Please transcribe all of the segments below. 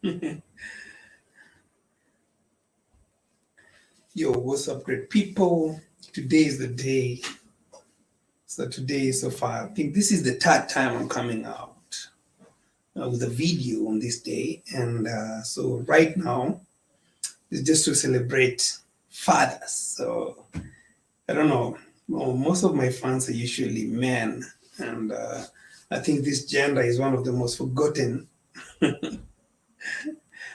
Yo, what's up, great people? Today is the day. So today, so far, I think this is the third time I'm coming out with a video on this day, and so right now it's just to celebrate fathers. So I don't know. Well, most of my fans are usually men, and I think this gender is one of the most forgotten.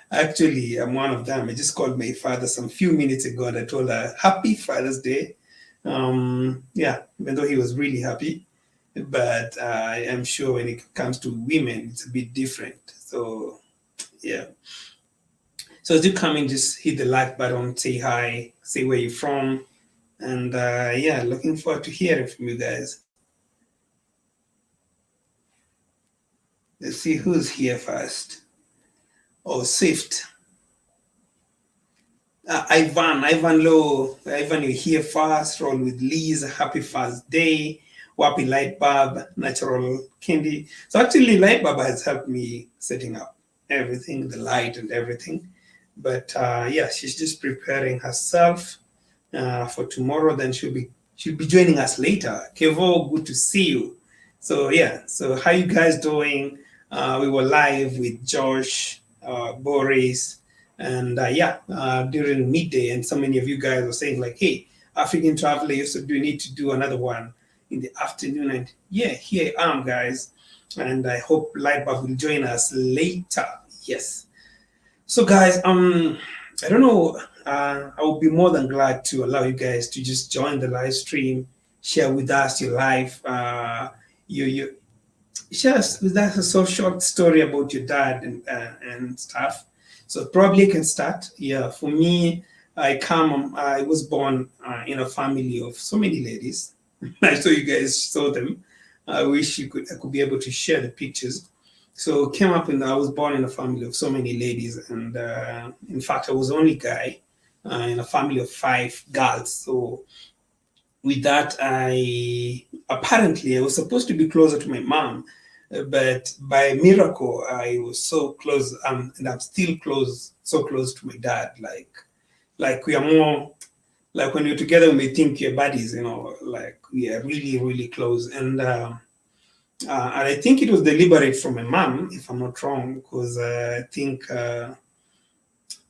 Actually, I'm one of them. I just called my father some few minutes ago and I told her, Happy Father's Day. Yeah, even though he was really happy. But I am sure when it comes to women, it's a bit different. So, yeah. So as you come in, just hit the like button, say hi, say where you're from. And yeah, looking forward to hearing from you guys. Let's see who's here first. Oh, Swift. Ivan Low, Ivan, you're here first. Roll with Liz, happy first day. Wapi Light Bulb, Natural Candy. So actually, Light Bulb has helped me setting up everything, the light and everything. But yeah, she's just preparing herself for tomorrow. Then she'll be joining us later. Kevo, good to see you. So yeah, so how you guys doing? We were live with Josh, Boris, and yeah, during midday, and so many of you guys were saying like, "Hey, African Traveler, so do you need to do another one in the afternoon?" And yeah, here I am, guys, and I hope Lightbulb will join us later. Yes. So, guys, I don't know. I would be more than glad to allow you guys to just join the live stream, share with us your life. You share with us a so short story about your dad and stuff. So probably can start. Yeah, for me, I was born in a family of so many ladies. I saw you guys saw them. I wish I could be able to share the pictures. So came up and I was born in a family of so many ladies, and in fact, I was the only guy in a family of five girls. So with that, I was supposed to be closer to my mom, but by miracle, I was so close, and I'm still close, so close to my dad. Like we are more like when you're together, we may think you're buddies, like we are really, really close. And I think it was deliberate from my mom, if I'm not wrong, because I think,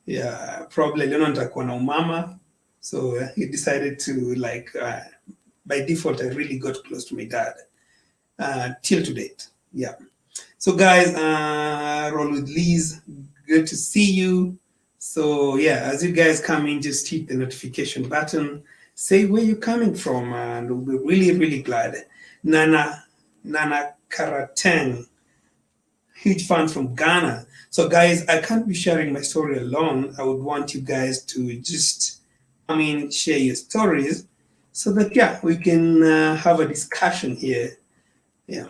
yeah, probably Leonard atakuwa na umama. So he decided to, like, by default, I really got close to my dad till to date. Yeah. So, guys, roll with Liz. Good to see you. So, yeah, as you guys come in, just hit the notification button. Say where you're coming from, and we'll be really, really glad. Nana Karateng, huge fan from Ghana. So, guys, I can't be sharing my story alone. I would want you guys to just come in, share your stories, so that yeah, we can have a discussion here. Yeah.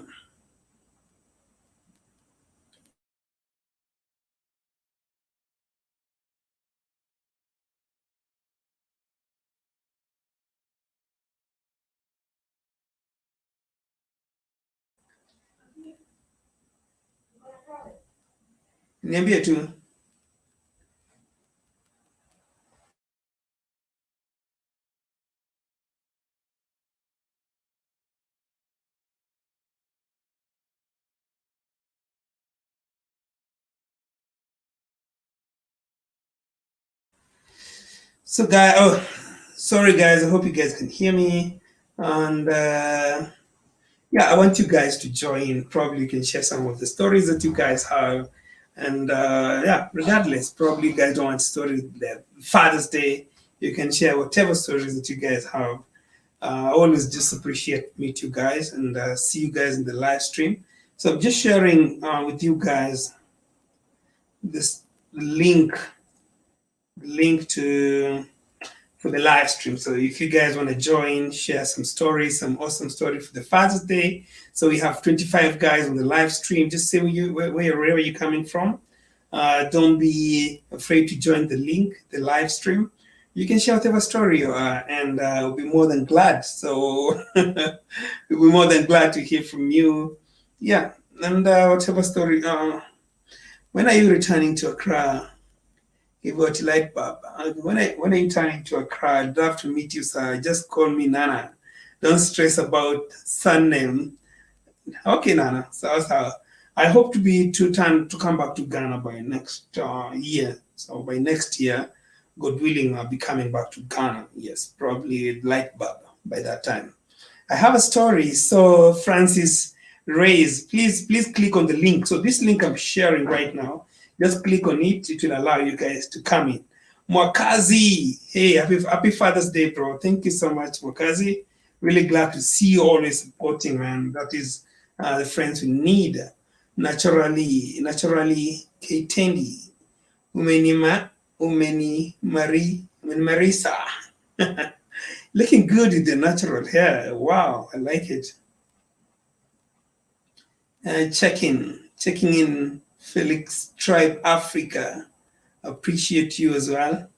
Niambie tu. So, sorry guys. I hope you guys can hear me. And yeah, I want you guys to join. Probably you can share some of the stories that you guys have. And yeah, regardless, probably you guys don't want stories that Father's Day. You can share whatever stories that you guys have. I always just appreciate meet you guys and see you guys in the live stream. So I'm just sharing with you guys this link to for the live stream. So if you guys want to join, share some stories, some awesome story for the Father's Day. So we have 25 guys on the live stream. Just say where you're coming from. Don't be afraid to join the link, the live stream. You can share whatever story you are, and we'll be more than glad. So we'll be more than glad to hear from you. Yeah, and whatever story. When are you returning to Accra? About light bulb. When are you returning to Accra? I'd love to meet you, sir. Just call me Nana. Don't stress about surname. Okay, Nana. So I hope to come back to Ghana by next year. So by next year, God willing, I'll be coming back to Ghana. Yes, probably light bulb by that time. I have a story. So Francis Reyes, please click on the link. So this link I'm sharing right now, just click on it. It will allow you guys to come in. Mwakazi, hey, happy Father's Day, bro. Thank you so much, Mwakazi. Really glad to see you always supporting, man. That is the friends we need. Naturally, Ketendi, Marisa. Looking good with the natural hair. Wow, I like it. Checking in, Felix Tribe Africa. Appreciate you as well.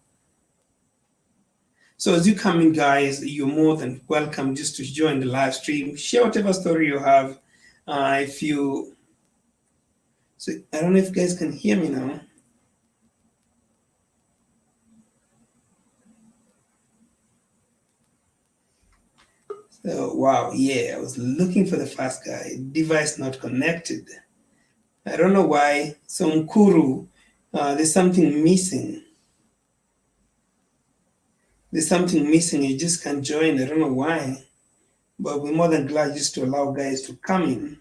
So as you come in, guys, you're more than welcome just to join the live stream. Share whatever story you have. So I don't know if you guys can hear me now. So, wow, yeah, I was looking for the fast guy. Device not connected. I don't know why. So Mkuru, there's something missing. There's something missing. You just can't join. I don't know why. But we're more than glad just to allow guys to come in.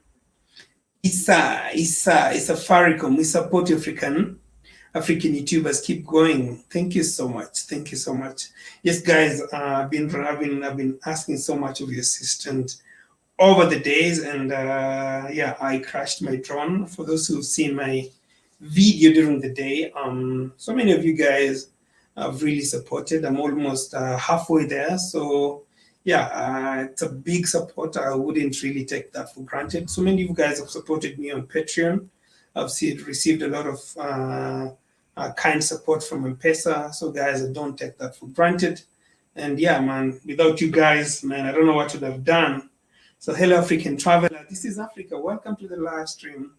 Issa Faricom. We support African YouTubers. Keep going. Thank you so much. Thank you so much. Yes, guys, I've been asking so much of your assistance over the days, and yeah, I crashed my drone. For those who've seen my video during the day, so many of you guys have really supported. I'm almost halfway there, so yeah, it's a big support. I wouldn't really take that for granted. So many of you guys have supported me on Patreon. I've received a lot of kind support from Mpesa. So guys, I don't take that for granted. And yeah, man, without you guys, man, I don't know what would have done. So hello, African traveler. This is Africa. Welcome to the live stream.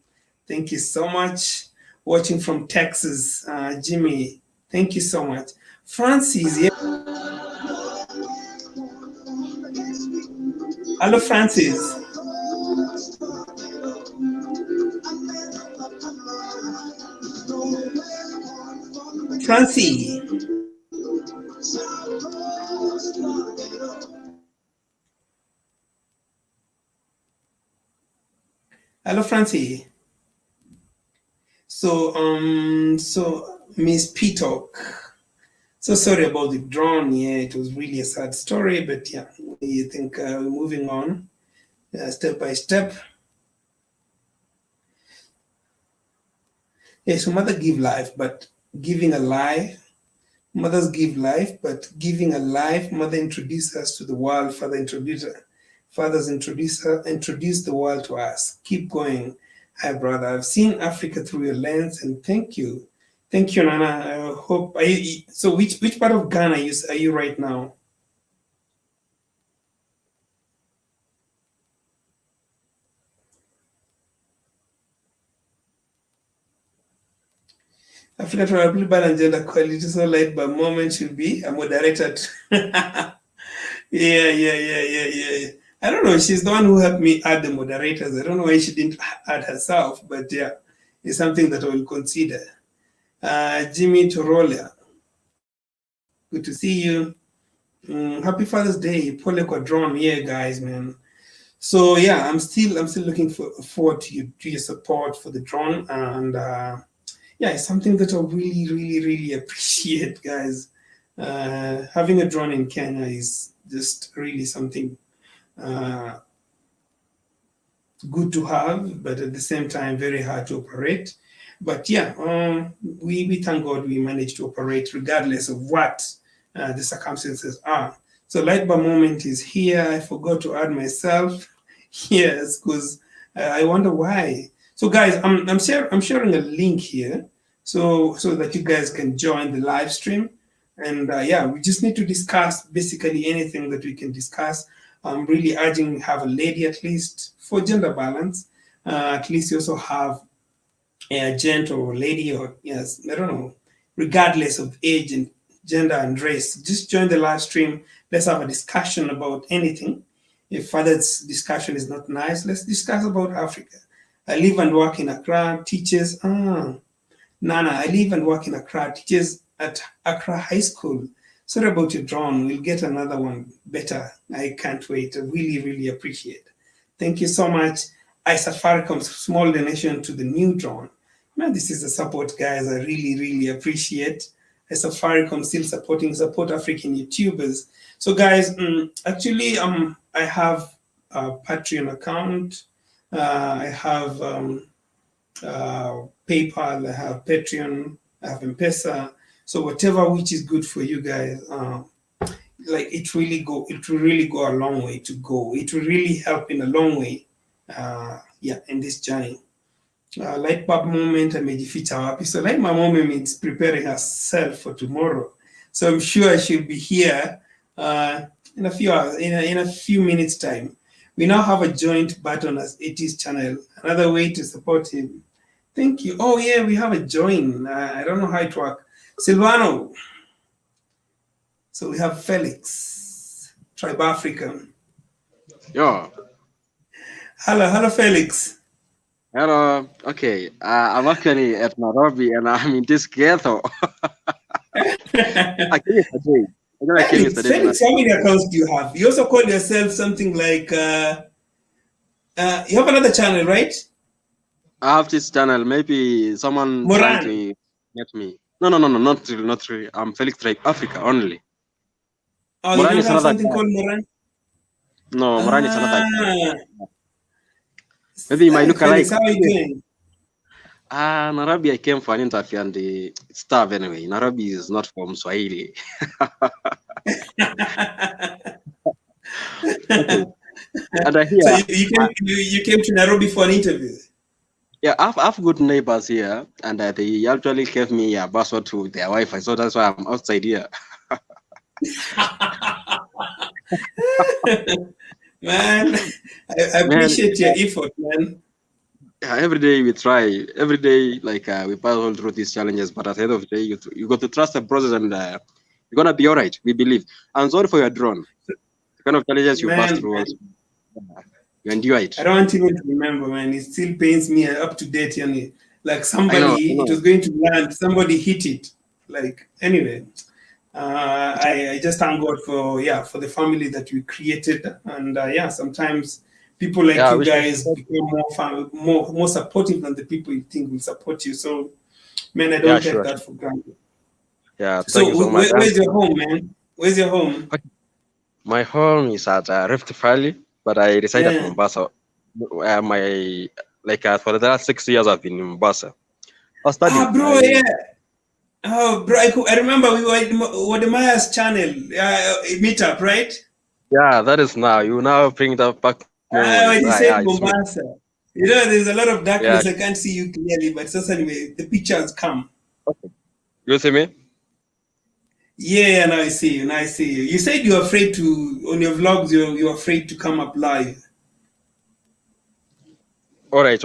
Thank you so much. Watching from Texas, Jimmy. Thank you so much. Francis. Yeah. Hello, Francis. Francie. Hello, Francie. So Miss Peacock. So sorry about the drone. Yeah, it was really a sad story, but yeah, I think we're moving on step by step. Yeah, so mother give life, but giving a life. Mothers give life, but giving a life. Mother introduced us to the world. Fathers introduce the world to us. Keep going. Hi, brother. I've seen Africa through your lens, and thank you. Thank you, Nana. I hope. So, which part of Ghana are you right now? Africa Tribal Balance Gender Quality, so light by moment should be a moderator. Yeah. I don't know. She's the one who helped me add the moderators. I don't know why she didn't add herself, but yeah, it's something that I will consider. Jimmy Torolia, good to see you. Happy Father's Day, Pole Quadron. Yeah, guys, man. So yeah, I'm still looking forward to your support for the drone, and yeah, it's something that I really appreciate, guys. Having a drone in Kenya is just really something good to have, but at the same time, very hard to operate. But yeah, we thank God we managed to operate regardless of what the circumstances are. So light bar moment is here. I forgot to add myself. Yes, because I wonder why. So guys, I'm sharing a link here so that you guys can join the live stream. And yeah, we just need to discuss basically anything that we can discuss. I'm really urging have a lady at least for gender balance. At least you also have a gent or lady, or yes, I don't know, regardless of age and gender and race, just join the live stream. Let's have a discussion about anything. If Father's discussion is not nice, let's discuss about Africa. I live and work in Accra, teaches. Nana, I live and work in Accra, teaches at Accra High School. Sorry about your drone. We'll get another one better. I can't wait. I really, really appreciate. Thank you so much. I Safaricom's small donation to the new drone. Man, this is the support, guys. I really, really appreciate. I Safaricom still support African YouTubers. So, guys, actually, I have a Patreon account. I have PayPal. I have Patreon. I have Mpesa. So whatever which is good for you guys, like it will really go a long way to go. It will really help in a long way, in this journey. Like Bob moment amejificha wapi. So like my mom is preparing herself for tomorrow. So I'm sure she'll be here in a few hours, in a few minutes time. We now have a joint button as AT's channel. Another way to support him. Thank you. Oh yeah, we have a join. I don't know how it works. Silvano. So we have Felix, Tribe African. Yo. Hello, Felix. Hello. Okay. I'm actually at Nairobi and I'm in this ghetto. I came yesterday. Felix, how many accounts do you have? You also call yourself something like you have another channel, right? I have this channel. Maybe someone Moran. trying to get me. No, not really. I'm Felix Tribe Africa only. Oh, Moran you don't have something called Moran? No, Moran is another guy. Maybe you might look Felix, alike. How are you doing? Nairobi, I came for an interview and it's tough anyway. Nairobi is not from Swahili. Okay. And here, so you came to Nairobi for an interview? Yeah, I have good neighbors here, and they actually gave me a password to their Wi-Fi, so that's why I'm outside here. Man, I appreciate your effort, man. Yeah, every day we try. Every day, like we pass all through these challenges, but at the end of the day, you got to trust the process, and you're gonna be all right. We believe. I'm sorry for your drone. The kind of challenges you pass through. You endure it. I don't even remember, man. It still pains me up to date, like somebody, it was going to land, somebody hit it. Like anyway, I just thank God for the family that we created, and sometimes people like you guys become more supportive than the people you think will support you. So, man, I don't take that for granted. Yeah. So, thank you so much. Where's your home, man? Where's your home? My home is at Rift Valley, but I reside at Mombasa. For the last 6 years I've been in Mombasa. Bro, Oh, bro, I remember we were at Wademaya's channel, meetup, right? Yeah, that is now. You now bring that back. When you said Mombasa. There's a lot of darkness. I can't see you clearly, but just anyway, the pictures come. Okay. You see me? Yeah, now I see you. You said you're afraid to, on your vlogs, you're afraid to come up live. All right.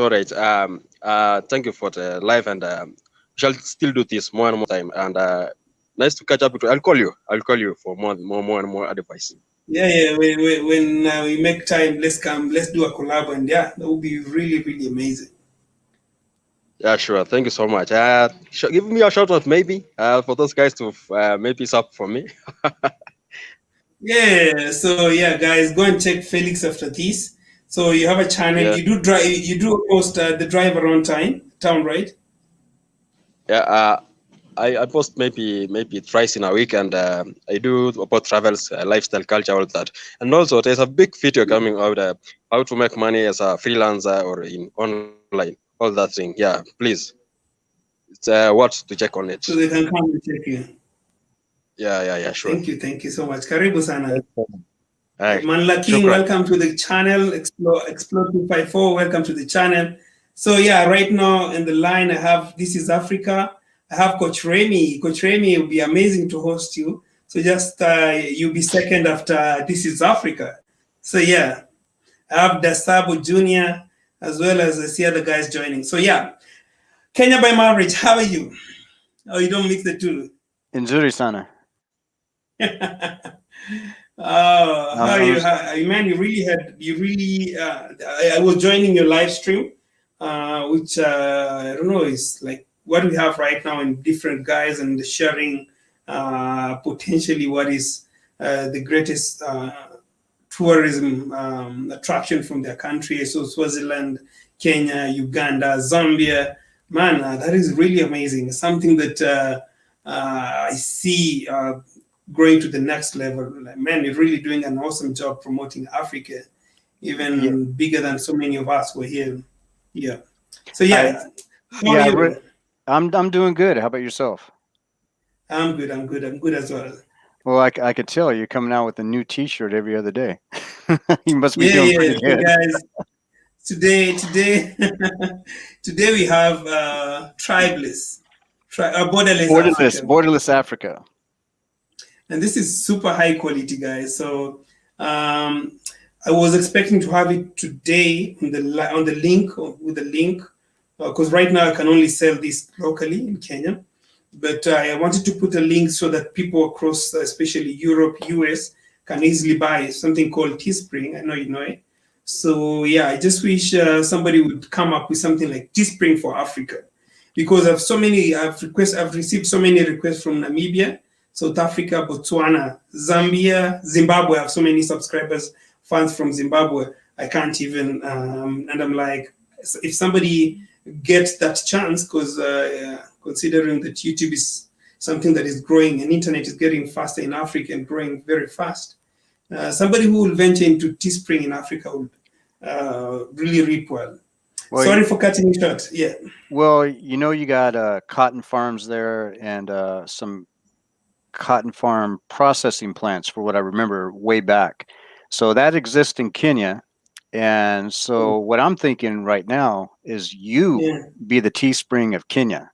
Thank you for the live, and we shall still do this more and more time. And nice to catch up with you. I'll call you for more and more advice. Yeah. When we make time, let's do a collab, and that would be really, really amazing. Yeah, sure. Thank you so much. Give me a shout out, maybe, for those guys to maybe sub for me. Yeah. So guys, go and check Felix after this. So you have a channel. Yeah. You do post the drive around town, right? Yeah. I post maybe thrice in a week, and I do about travels, lifestyle, culture, all that. And also, there's a big video coming out, how to make money as a freelancer or in online, all that thing. Yeah, please. It's what to check on it. So they can come and check you. Yeah, sure. Thank you so much. Karibu sana. Right. Manla King, welcome to the channel. Explore 254, welcome to the channel. So right now in the line I have This is Africa. I have Coach Remy. Coach Remy, it will be amazing to host you. So just you'll be second after This is Africa. So I have Dasabo Jr. as well as I see other guys joining. So Kenya by marriage. How are you? Oh, you don't mix the two. Nzuri sana. Oh, how are I you? was Man, you really, I was joining your live stream, which I don't know, is like what we have right now in different guys and sharing potentially what is the greatest tourism attraction from their country. So Swaziland, Kenya, Uganda, Zambia. Man, that is really amazing. Something that I see growing to the next level. Like, man, you're really doing an awesome job promoting Africa, yeah, even bigger than so many of us were here. Yeah. So I yeah, how are yeah, you? I'm doing good. How about yourself? I'm good. I'm good. I'm good as well. Well, I could tell you're coming out with a new T-shirt every other day. You must be Yeah, doing yeah. pretty So good. guys, today, today we have tribeless, borderless Africa, Borderless Africa. and this is super high quality, guys. So I was expecting to have it today on the link with the link because right now I can only sell this locally in Kenya. But I wanted to put a link so that people across, especially Europe, US, can easily buy something called Teespring. I know you know it. So yeah, I just wish somebody would come up with something like Teespring for Africa, because I've received so many requests from Namibia, South Africa, Botswana, Zambia, Zimbabwe. I have so many subscribers, fans from Zimbabwe. I can't even, and I'm like, if somebody gets that chance, because considering that YouTube is something that is growing and internet is getting faster in Africa and growing very fast. Somebody who will venture into Teespring in Africa will really reap well. Well, Sorry for cutting you short. Yeah. well, you got cotton farms there and some cotton farm processing plants, for what I remember way back. So that exists in Kenya. And so what I'm thinking right now is you Yeah. be the Teespring of Kenya.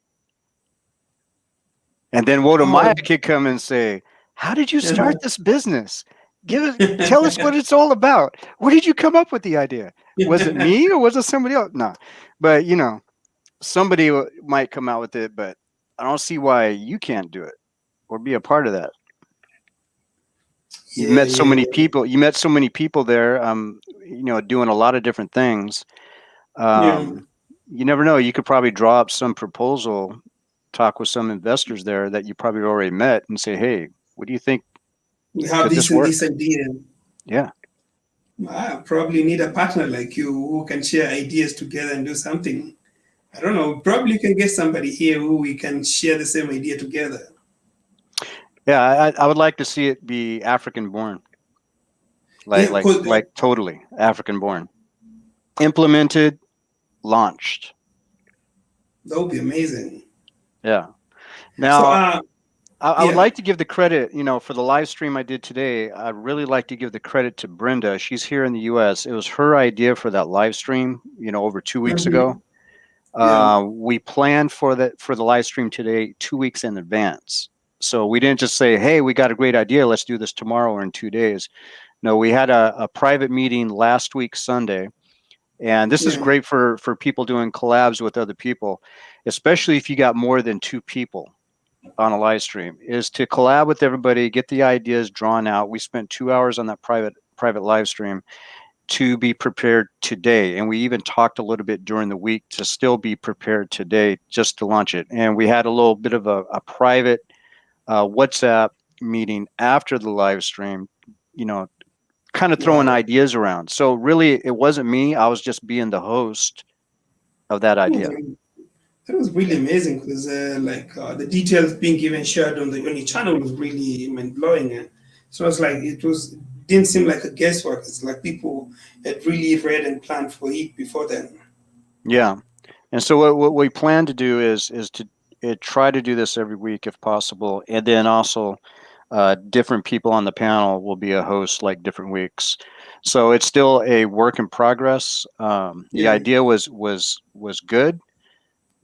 And then Wodo Maya Oh. could come and say, "How did you start this business? Tell us what it's all about. Where did you come up with the idea? Was it me or was it somebody else?" No, but somebody might come out with it, but I don't see why you can't do it or be a part of that. You've Yeah, met so many yeah, people. You met so many people there. Doing a lot of different things. yeah. You never know. You could probably draw up some proposal, talk with some investors there that you probably already met, and say, "Hey, what do you think? We have Could this this and work?" this idea. Yeah. I probably need a partner like you who can share ideas together and do something. I don't know. Probably can get somebody here who we can share the same idea together. Yeah, I would like to see it be African born, like Yeah, like because like totally African born, implemented, launched. that would be amazing. Yeah. So, Now, I would yeah, like to give the credit, for the live stream I did today. I'd really like to give the credit to Brenda. She's here in the U.S. It was her idea for that live stream, over 2 weeks ago. mhm, yeah, We planned for the live stream today 2 weeks in advance. So we didn't just say, "Hey, we got a great idea. Let's do this tomorrow or in 2 days." No, we had a private meeting last week, Sunday. And this is yeah, great for people doing collabs with other people, especially if you got more than two people on a live stream, is to collab with everybody, get the ideas drawn out. We spent 2 hours on that private live stream to be prepared today. And we even talked a little bit during the week to still be prepared today just to launch it. And we had a little bit of a private WhatsApp meeting after the live stream, kind of throwing wow. ideas around. So really, it wasn't me. I was just being the host of that idea. That was really amazing because, the details being given shared on your channel was really mind blowing. So it's like didn't seem like a guesswork. It's like people had really read and planned for it before then. Yeah. And so what we plan to do is to try to do this every week if possible, and then also different people on the panel will be a host like different weeks. So it's still a work in progress. The Yeah, idea was good.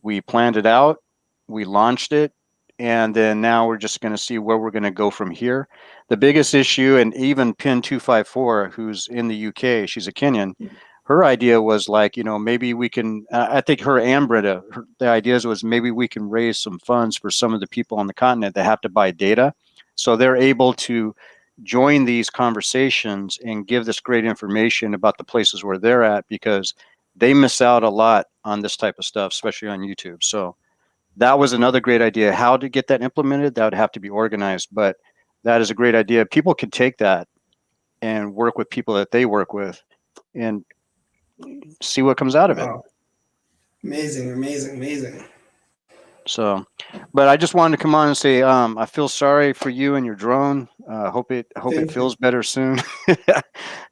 We planned it out, we launched it, and then now we're just going to see where we're going to go from here. The biggest issue, and even Pin 254, who's in the UK, she's a Kenyan. her idea was like, maybe we can, I think her and Britta, the ideas was maybe we can raise some funds for some of the people on the continent that have to buy data. So they're able to join these conversations and give this great information about the places where they're at, because they miss out a lot on this type of stuff, especially on YouTube. So that was another great idea. How to get that implemented, that would have to be organized, but that is a great idea. People could take that and work with people that they work with and see what comes out of it. Wow. Amazing. So, but I just wanted to come on and say, I feel sorry for you and your drone. Hope it feels better soon.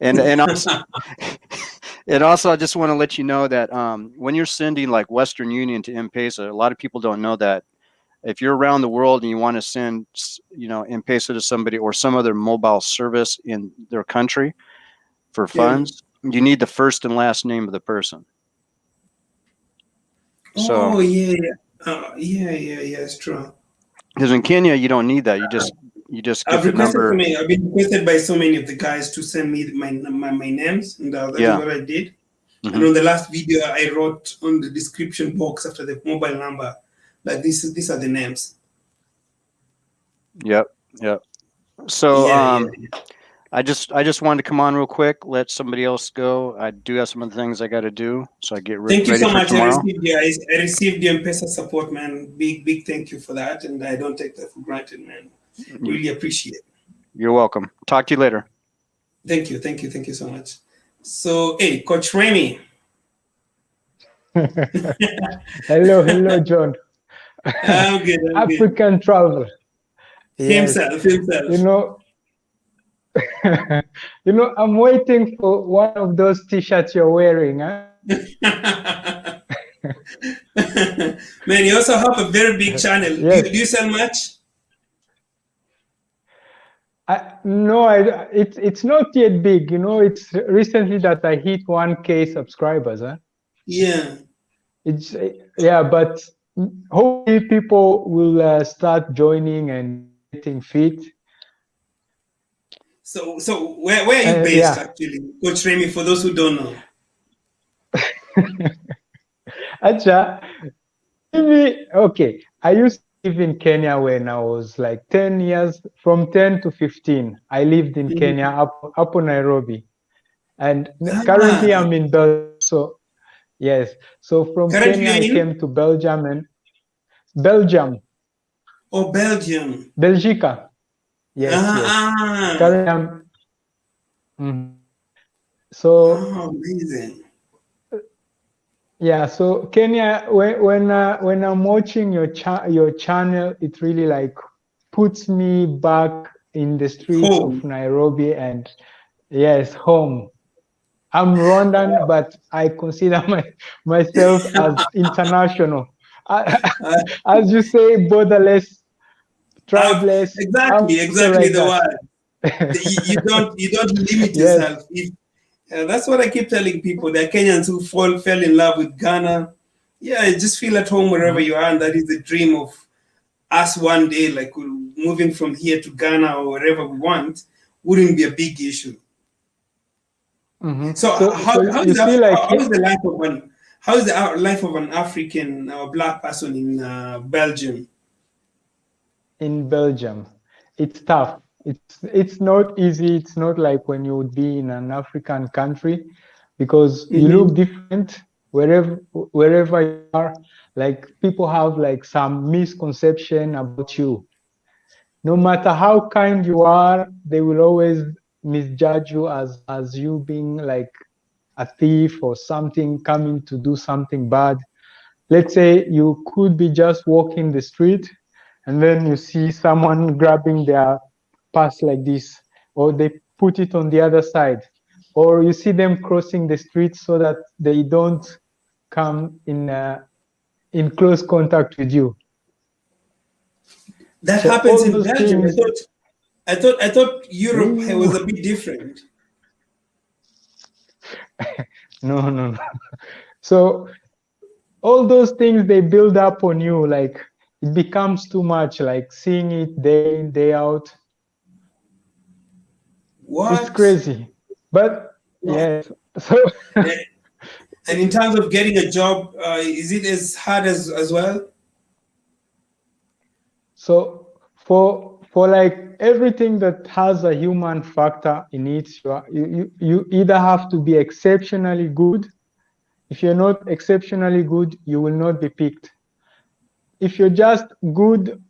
and also, and also, I just want to let you know that when you're sending like Western Union to Mpesa, a lot of people don't know that if you're around the world and you want to send, Mpesa to somebody or some other mobile service in their country for funds, you need the first and last name of the person. So, yeah, it's true. Because in Kenya, you don't need that. You just get the number. I've been requested by so many of the guys to send me my names, and that is what I did. Mm-hmm. And on the last video, I wrote on the description box after the mobile number, like these are the names. Yep. So I just wanted to come on real quick, let somebody else go. I do have some other things I got to do, so I get ready for tomorrow. Thank you so much. I received the Mpesa support, man. Big thank you for that, and I don't take that for granted, man. Really appreciate it. You're welcome. Talk to you later. Thank you so much. So, hey, Coach Remy. Hello, John. I'm good. African travel. Himself. I'm waiting for one of those T-shirts you're wearing. Huh? Man, you also have a very big channel. Yes. Do you sell much? No, it's not yet big. It's recently that I hit 1K subscribers. Huh? Yeah. But hopefully people will start joining and getting fit. So where are you based actually, Coach Remy? For those who don't know. Acha, okay. I used to live in Kenya when I was like 10 years, from 10 to 15. I lived in Kenya up in Nairobi, and currently I'm in Belgium. So yes, so from Kenya I came to Belgium and Belgium. Oh, Belgium. Belgica. Yes. Currently So amazing. Yeah, so Kenya, when I'm watching your channel, it really like puts me back in the streets of Nairobi, and yes, home. I'm Rwandan, but I consider myself as international. As you say, borderless, tribeless. Exactly the word. You don't limit yourself. That's what I keep telling people. There are Kenyans who fell in love with Ghana. Yeah, just feel at home wherever you are, and that is the dream of us one day, like moving from here to Ghana or wherever we want, wouldn't be a big issue. Mm-hmm. So how is the life of an African or Black person in Belgium? In Belgium, it's tough. It's not easy. It's not like when you would be in an African country, because you look different wherever you are. Like people have like some misconception about you. No matter how kind you are, they will always misjudge you as you being like a thief or something, coming to do something bad. Let's say you could be just walking the street, and then you see someone grabbing their purse like this, or they put it on the other side, or you see them crossing the street so that they don't come in close contact with you. That happens in Belgium. I thought Europe was a bit different. No. So all those things, they build up on you, like it becomes too much, like seeing it day in, day out. What? It's crazy. But yes, So And in terms of getting a job, is it as hard as well? so for like everything that has a human factor in it, you either have to be exceptionally good. If you're not exceptionally good, you will not be picked. If you're just good,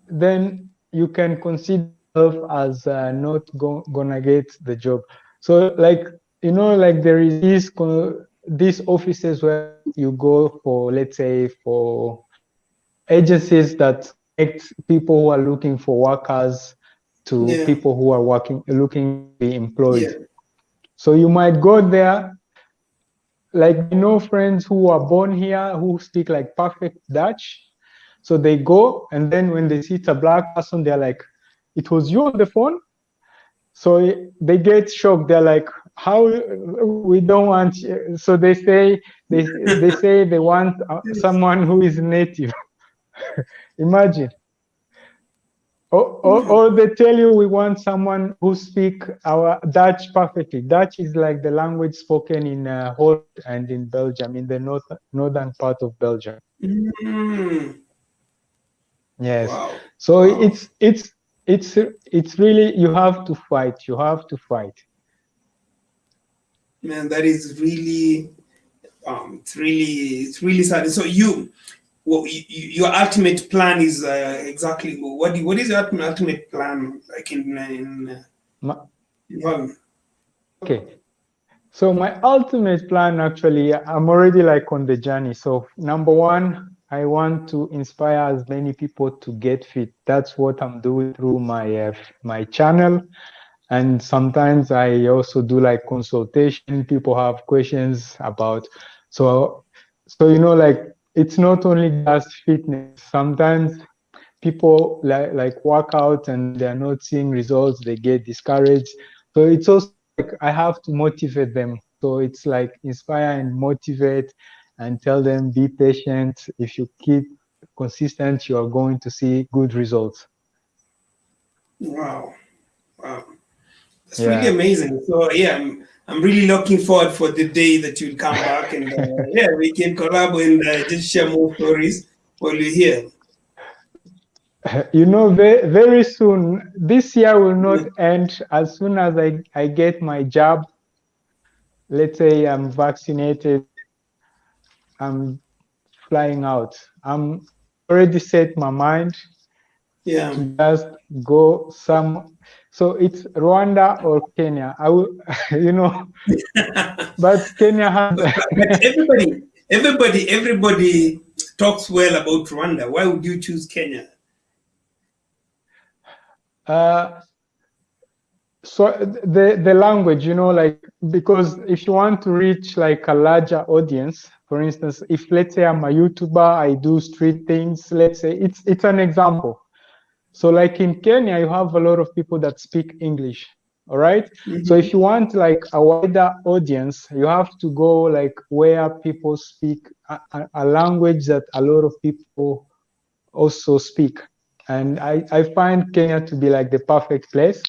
then you can consider yourself as not gonna get the job. So like, like there is these offices where you go for, let's say, for agencies that connect people who are looking for workers to Yeah. people who are looking to be employed. Yeah. So you might go there, like friends who are born here who speak like perfect Dutch. So they go, and then when they see a black person, they're like, "It was you on the phone?" So they get shocked. They're like, "How? We don't want." So they say they want someone who is native. Imagine. Or they tell you we want someone who speak our Dutch perfectly. Dutch is like the language spoken in Holland and in Belgium, in the northern part of Belgium. Mm. Yes. Wow. So Wow. it's really, you have to fight. You have to fight. Man, that is really it's really sad. So your ultimate plan is exactly what is your ultimate plan like Ma- Holland? Okay. So my ultimate plan, actually, I'm already like on the journey. So number one, I want to inspire as many people to get fit. That's what I'm doing through my channel. And sometimes I also do like consultation. People have questions about, so like, it's not only just fitness. Sometimes people like work out and they're not seeing results, they get discouraged. So it's also like I have to motivate them. So it's like inspire and motivate and tell them, be patient. If you keep consistent, you are going to see good results. Wow. Wow. That's really Yeah. amazing. So yeah, I'm really looking forward for the day that you'll come back and yeah, we can collab and just share more stories while you're here. Very, very soon, this year will Yeah. not end. As soon as I get my jab, let's say I'm vaccinated, I'm flying out. I'm already set my mind Yeah. to just go some. So it's Rwanda or Kenya. I will, but Kenya has. But everybody talks well about Rwanda. Why would you choose Kenya? uh, so the language, like, because if you want to reach like a larger audience, for instance, if let's say I'm a YouTuber, I do street things. Let's say it's an example. So like in Kenya, you have a lot of people that speak English. All right. So if you want like a wider audience, you have to go like where people speak a language that a lot of people also speak. And I find Kenya to be like the perfect place.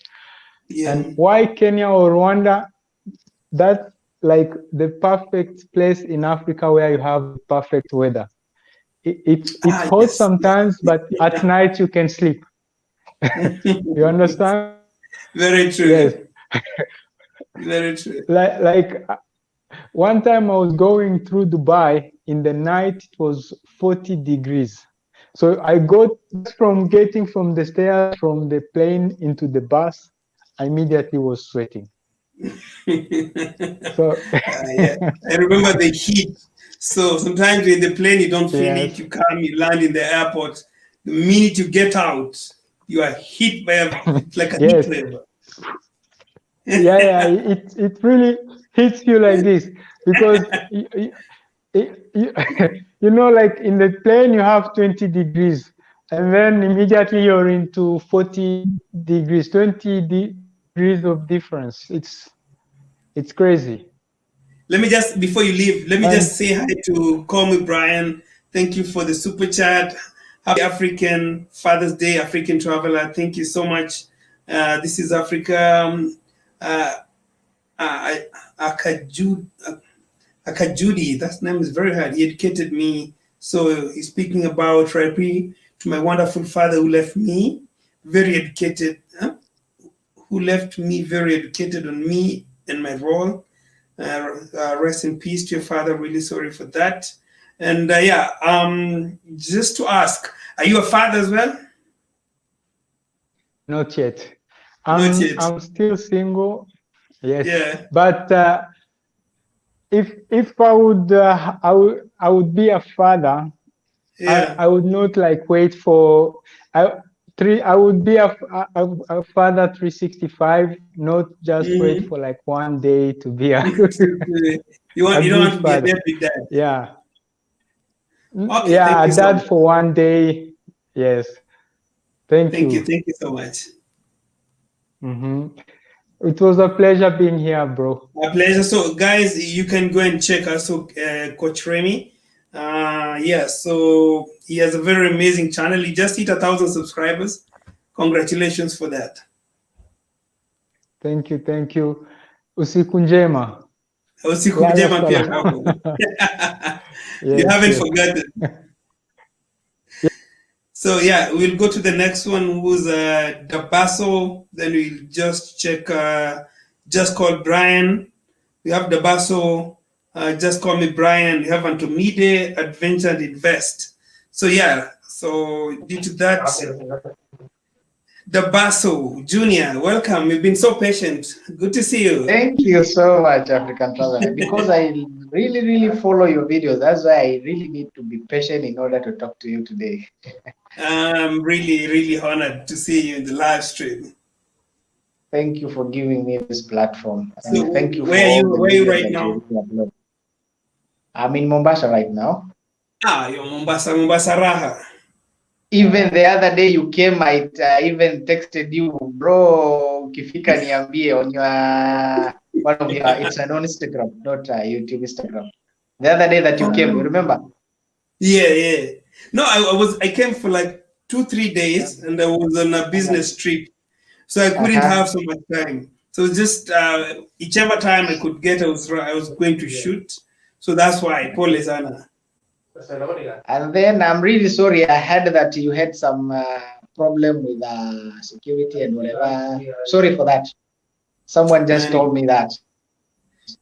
Yeah. And why Kenya or Rwanda? That's like the perfect place in Africa where you have the perfect weather. It's hot Yes. sometimes, but at night you can sleep. You understand? Very Yes. true. Very true. Like one time I was going through Dubai, in the night it was 40 degrees. So I got just from getting from the stairs from the plane into the bus, I immediately was sweating. So Yeah, I remember the heat. So sometimes in the plane you don't feel it. yes, You come, you land in the airport. The minute you get out, you are hit by it's like a heat yes, wave. yeah. It really hits you like this because you, like in the plane you have 20 degrees, and then immediately you're into 40 degrees, 20 degrees of difference. It's crazy. Let me just, before you leave, let me just And say hi to Call Me Brian. Thank you for the super chat. Happy African Father's Day, African Traveler. Thank you so much. This is Africa. Uh, Akajudi, that name is very hard. He educated me. So he's speaking about Rapi, to my wonderful father who left me very educated, very educated on me and my role. Rest in peace to your father. Really sorry for that. And just to ask, are you a father as well? Not yet. Not yet. I'm still single. Yes. Yeah. But if I would be a father, Yeah. I would not like wait for I would be a father 365, not just wait for like one day to be a you don't want to be a father. deadbeat dad. Yeah. Okay, yeah, thank you so dad much. for one day. Yes. Thank you. Thank you so much. It was a pleasure being here, bro. My pleasure. So, guys, you can go and check also Coach Remy. So he has a very amazing channel. He just hit 1,000 subscribers. Congratulations for that. Thank you. Usiku njema. Usiku njema pia kwako. You haven't forgotten. So yeah, we'll go to the next one, who's Dabaso. Then we'll just check. Just call Brian. We have Dabaso. Just call me Brian. We have Antomide, Adventure and Invest. So yeah. So due to that, Dabaso Junior, welcome. You've been so patient. Good to see you. Thank you so much, African Traveler. Because I really follow your videos. That's why I really need to be patient in order to talk to you today. I'm really honored to see you in the live stream. Thank you for giving me this platform. And so thank you for where are you right now? I'm in Mombasa right now. You're Mombasa Raha. Even the other day you came, I even texted you, bro, Kifika niambie on your one of your, it's an on Instagram, not YouTube, Instagram. The other day that you came, you remember? Yeah. No, I came for like 2-3 days, and I was on a business trip, so I couldn't have so much time. So just whichever time I could get, I was going to shoot. So that's why, Paul Lezana. And then I'm really sorry. I heard that you had some problem with security and whatever. Sorry for that. Someone just told me that.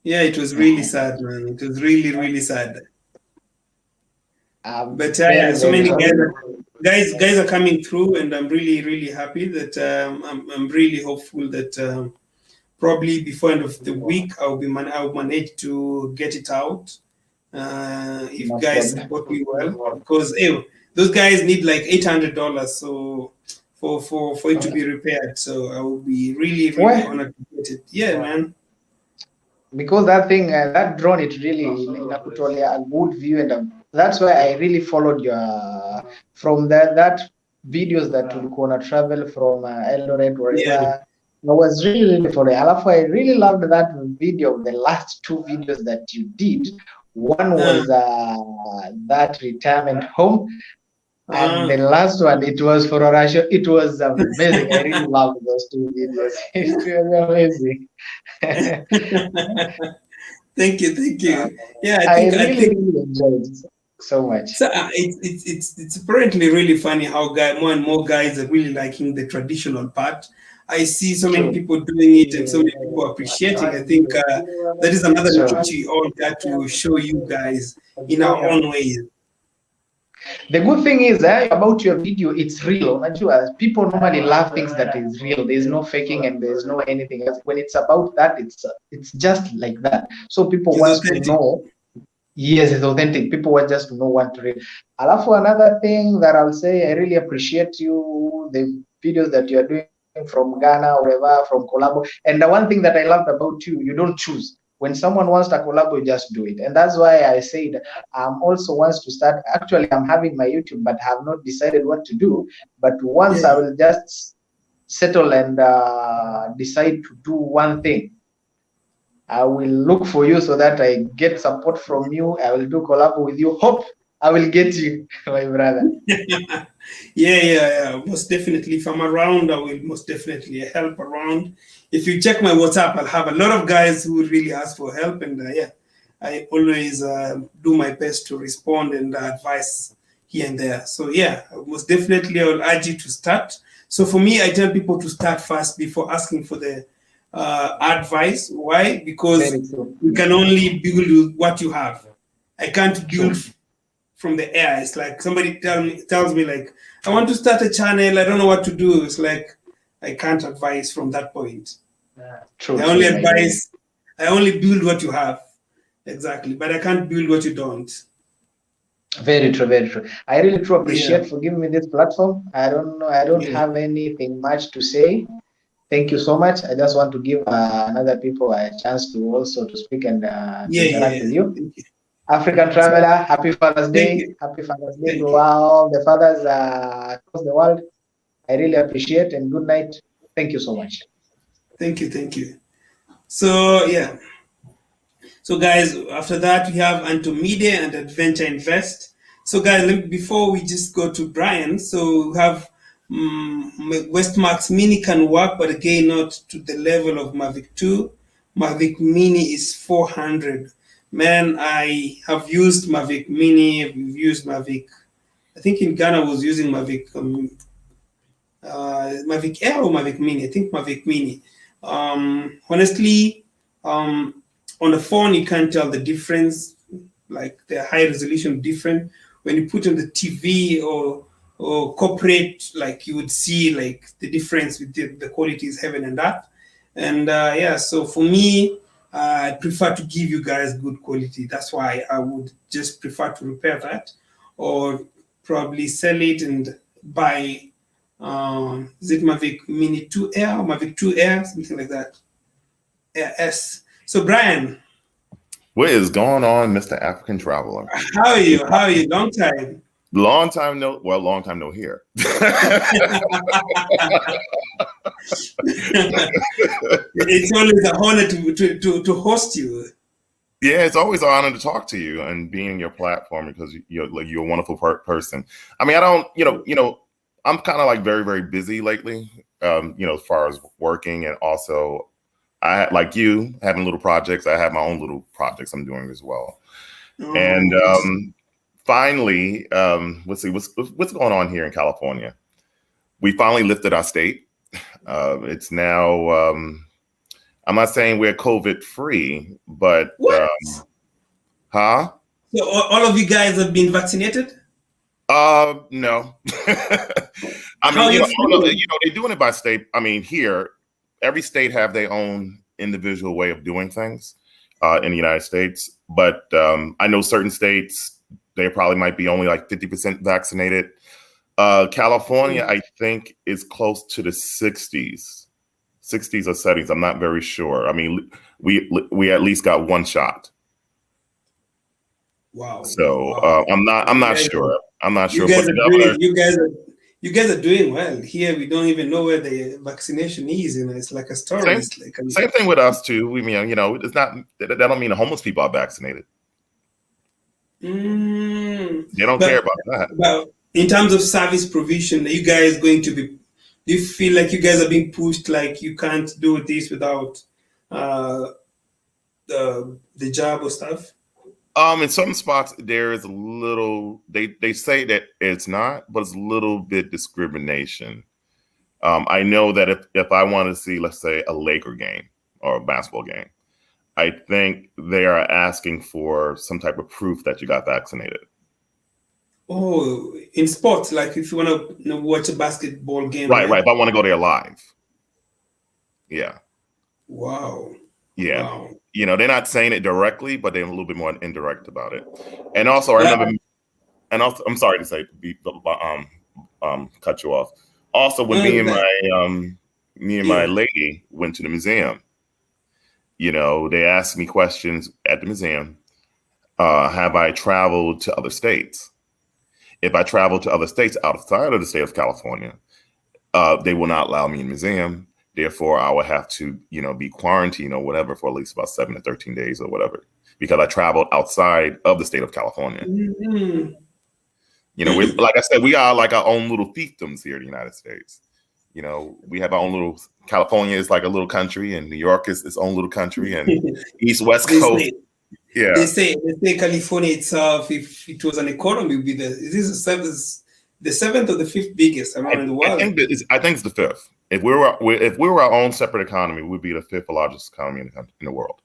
Yeah, it was really sad, man. It was really sad. But so many guys are coming through, and I'm really happy that I'm really hopeful that probably before end of the week I'll manage to get it out. If guys support me well, because those guys need like $800, so for it to be repaired. So I will be really honored to get it. Yeah, man. Because that thing, that drone, it really put only a good view, and that's why I really followed your from that videos that you gonna travel from Eldoret or wherever. I was really following. I really loved that video. The last 2 videos that you did. One was that retirement home, and the last one, it was for Orasho. It was amazing. I really loved those 2 videos. It was amazing. Thank you. Yeah, I really enjoyed it so much. So it's apparently really funny how more and more guys are really liking the traditional part. I see so many people doing it and so many people appreciating. I think that is another note we all got to show you guys in our own ways. The good thing is about your video, it's real. People normally love things that is real. There's no faking and there's no anything else. When it's about that, it's just like that. So people want to know. Yes, it's authentic. People want just to know what to read. Alafu, another thing that I'll say, I really appreciate you, the videos that you're doing from Ghana or wherever, from Colabo. And the one thing that I loved about you, you don't choose. When someone wants to collab, you just do it. And that's why I said also wants to start. Actually, I'm having my YouTube, but have not decided what to do. But once I will just settle and decide to do one thing, I will look for you so that I get support from you. I will do collab with you. Hope I will get you, my brother. Yeah. Most definitely. If I'm around, I will most definitely help around. If you check my WhatsApp, I'll have a lot of guys who really ask for help, and I always do my best to respond and advise here and there. So yeah, most definitely, I will urge you to start. So for me, I tell people to start fast before asking for the advice. Why? Because Very true. you can only build with what you have. I can't build True. from the air. It's like somebody tells me like, I want to start a channel, I don't know what to do. It's like I can't advise from that point. True. I only True, my brother. advise, I only build what you have. Exactly. But I can't build what you don't. Very true, very true. I really true appreciate Yeah. for giving me this platform. I don't Yeah. have anything much to say. Thank you so much. I just want to give other people a chance to also to speak and to interact with you. Thank you. African So, Traveler, happy Father's thank Day. you. Happy Father's Day Thank to you. all the fathers across the world. I really appreciate and good night. Thank you so much. Thank you. So yeah. So guys, after that we have Anto Media and Adventure Invest. So guys, before we just go to Brian, so we have Westmark's Mini can work, but again not to the level of Mavic 2. Mavic Mini is 400. Man, I have used Mavic Mini. We've used Mavic. I think in Ghana I was using Mavic Mavic Air or Mavic Mini. I think Mavic Mini. Honestly, on the phone you can't tell the difference, like the high resolution different. When you put on the TV or corporate, like you would see like the difference with the quality is heaven and earth. And so for me, I prefer to give you guys good quality. That's why I would just prefer to repair that, or probably sell it and buy. Is it Mavic Mini 2 Air or Mavic 2 Air, something like that? Air S. So Brian, What is going on, Mr. African Traveler? how are you? Long time. Long time no here. It's always an honor to host you. Yeah, it's always an honor to talk to you and be in your platform because you're a wonderful person. I mean, I don't, I'm kind of like very, very busy lately, as far as working, and also I, like you, having little projects. I have my own little projects I'm doing as well. And finally, let's see what's going on here in California. We finally lifted our state. It's now, I'm not saying we're COVID free, but What? huh? So all of you guys have been vaccinated? No. I How mean, you I don't know, feeling? they're doing it by state. I mean, here, every state have their own individual way of doing things in the United States. But I know certain states, they probably might be only like 50% vaccinated. California, I think, is close to the 60s or 70s. I'm not very sure. I mean, we at least got one shot. Wow. So Wow. I'm not sure. I'm not sure. You guys But are the governor, you guys are doing well. Here we don't even know where the vaccination is. It's like a story. It's like same thing with us too. We mean, it's not that don't mean the homeless people are vaccinated. They don't care about that. But in terms of service provision, are you guys going to be? Do you feel like you guys are being pushed? Like you can't do this without the job or stuff? In some spots there is a little. They say that it's not, but it's a little bit discrimination. I know that if I want to see, let's say, a Laker game or a basketball game, I think they are asking for some type of proof that you got vaccinated. Oh, in sports, like if you want to watch a basketball game, Right. If I want to go there live. Yeah. Wow. Yeah. Wow. They're not saying it directly, but they're a little bit more indirect about it. And also, I remember, and also, I'm sorry to say, cut you off. Also, when me and my lady went to the museum, they asked me questions at the museum. Have I traveled to other states? If I travel to other states outside of the state of California, they will not allow me in the museum. Therefore, I will have to, be quarantined or whatever for at least about 7 to 13 days or whatever, because I traveled outside of the state of California. Mm-hmm. You know, we, like I said, we are like our own little fiefdoms here in the United States. You know, we have our own little. California is like a little country, and New York is its own little country, and East West Coast. Yeah, they say California itself, if it was an economy, would be the seventh or the fifth biggest around in the world. I think it's the fifth. If we were our own separate economy, we'd be the fifth largest economy in the world.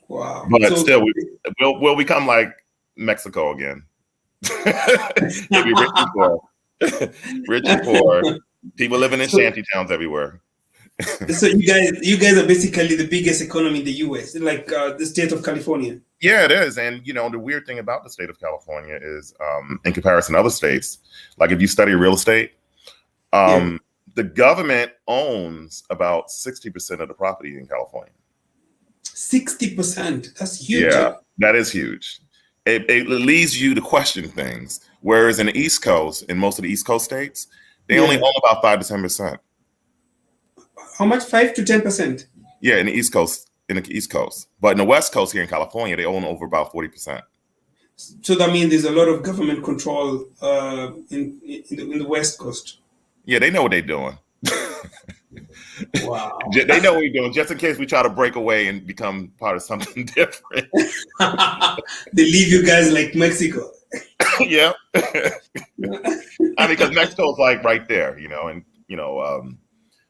Wow. But so, still, we'll become like Mexico again. We'll be rich and poor. Rich and poor. People living in shanty towns everywhere. So you guys are basically the biggest economy in the U.S., like the state of California. Yeah, it is. And you know, the weird thing about the state of California is, in comparison to other states, like if you study real estate, the government owns about 60% of the property in California. 60%. That's huge. Yeah, that is huge. It leads you to question things. Whereas in the East Coast, in most of the East Coast states, they only own about 5 to 10%. How much? 5 to 10%? Yeah, in the East Coast. But in the West Coast here in California, they own over about 40%. So that means there's a lot of government control in the West Coast. Yeah, they know what they're doing. Wow. They know what we're doing, just in case we try to break away and become part of something different. They leave you guys like Mexico. Yeah. I mean, because Mexico's like right there, you know, and, you know,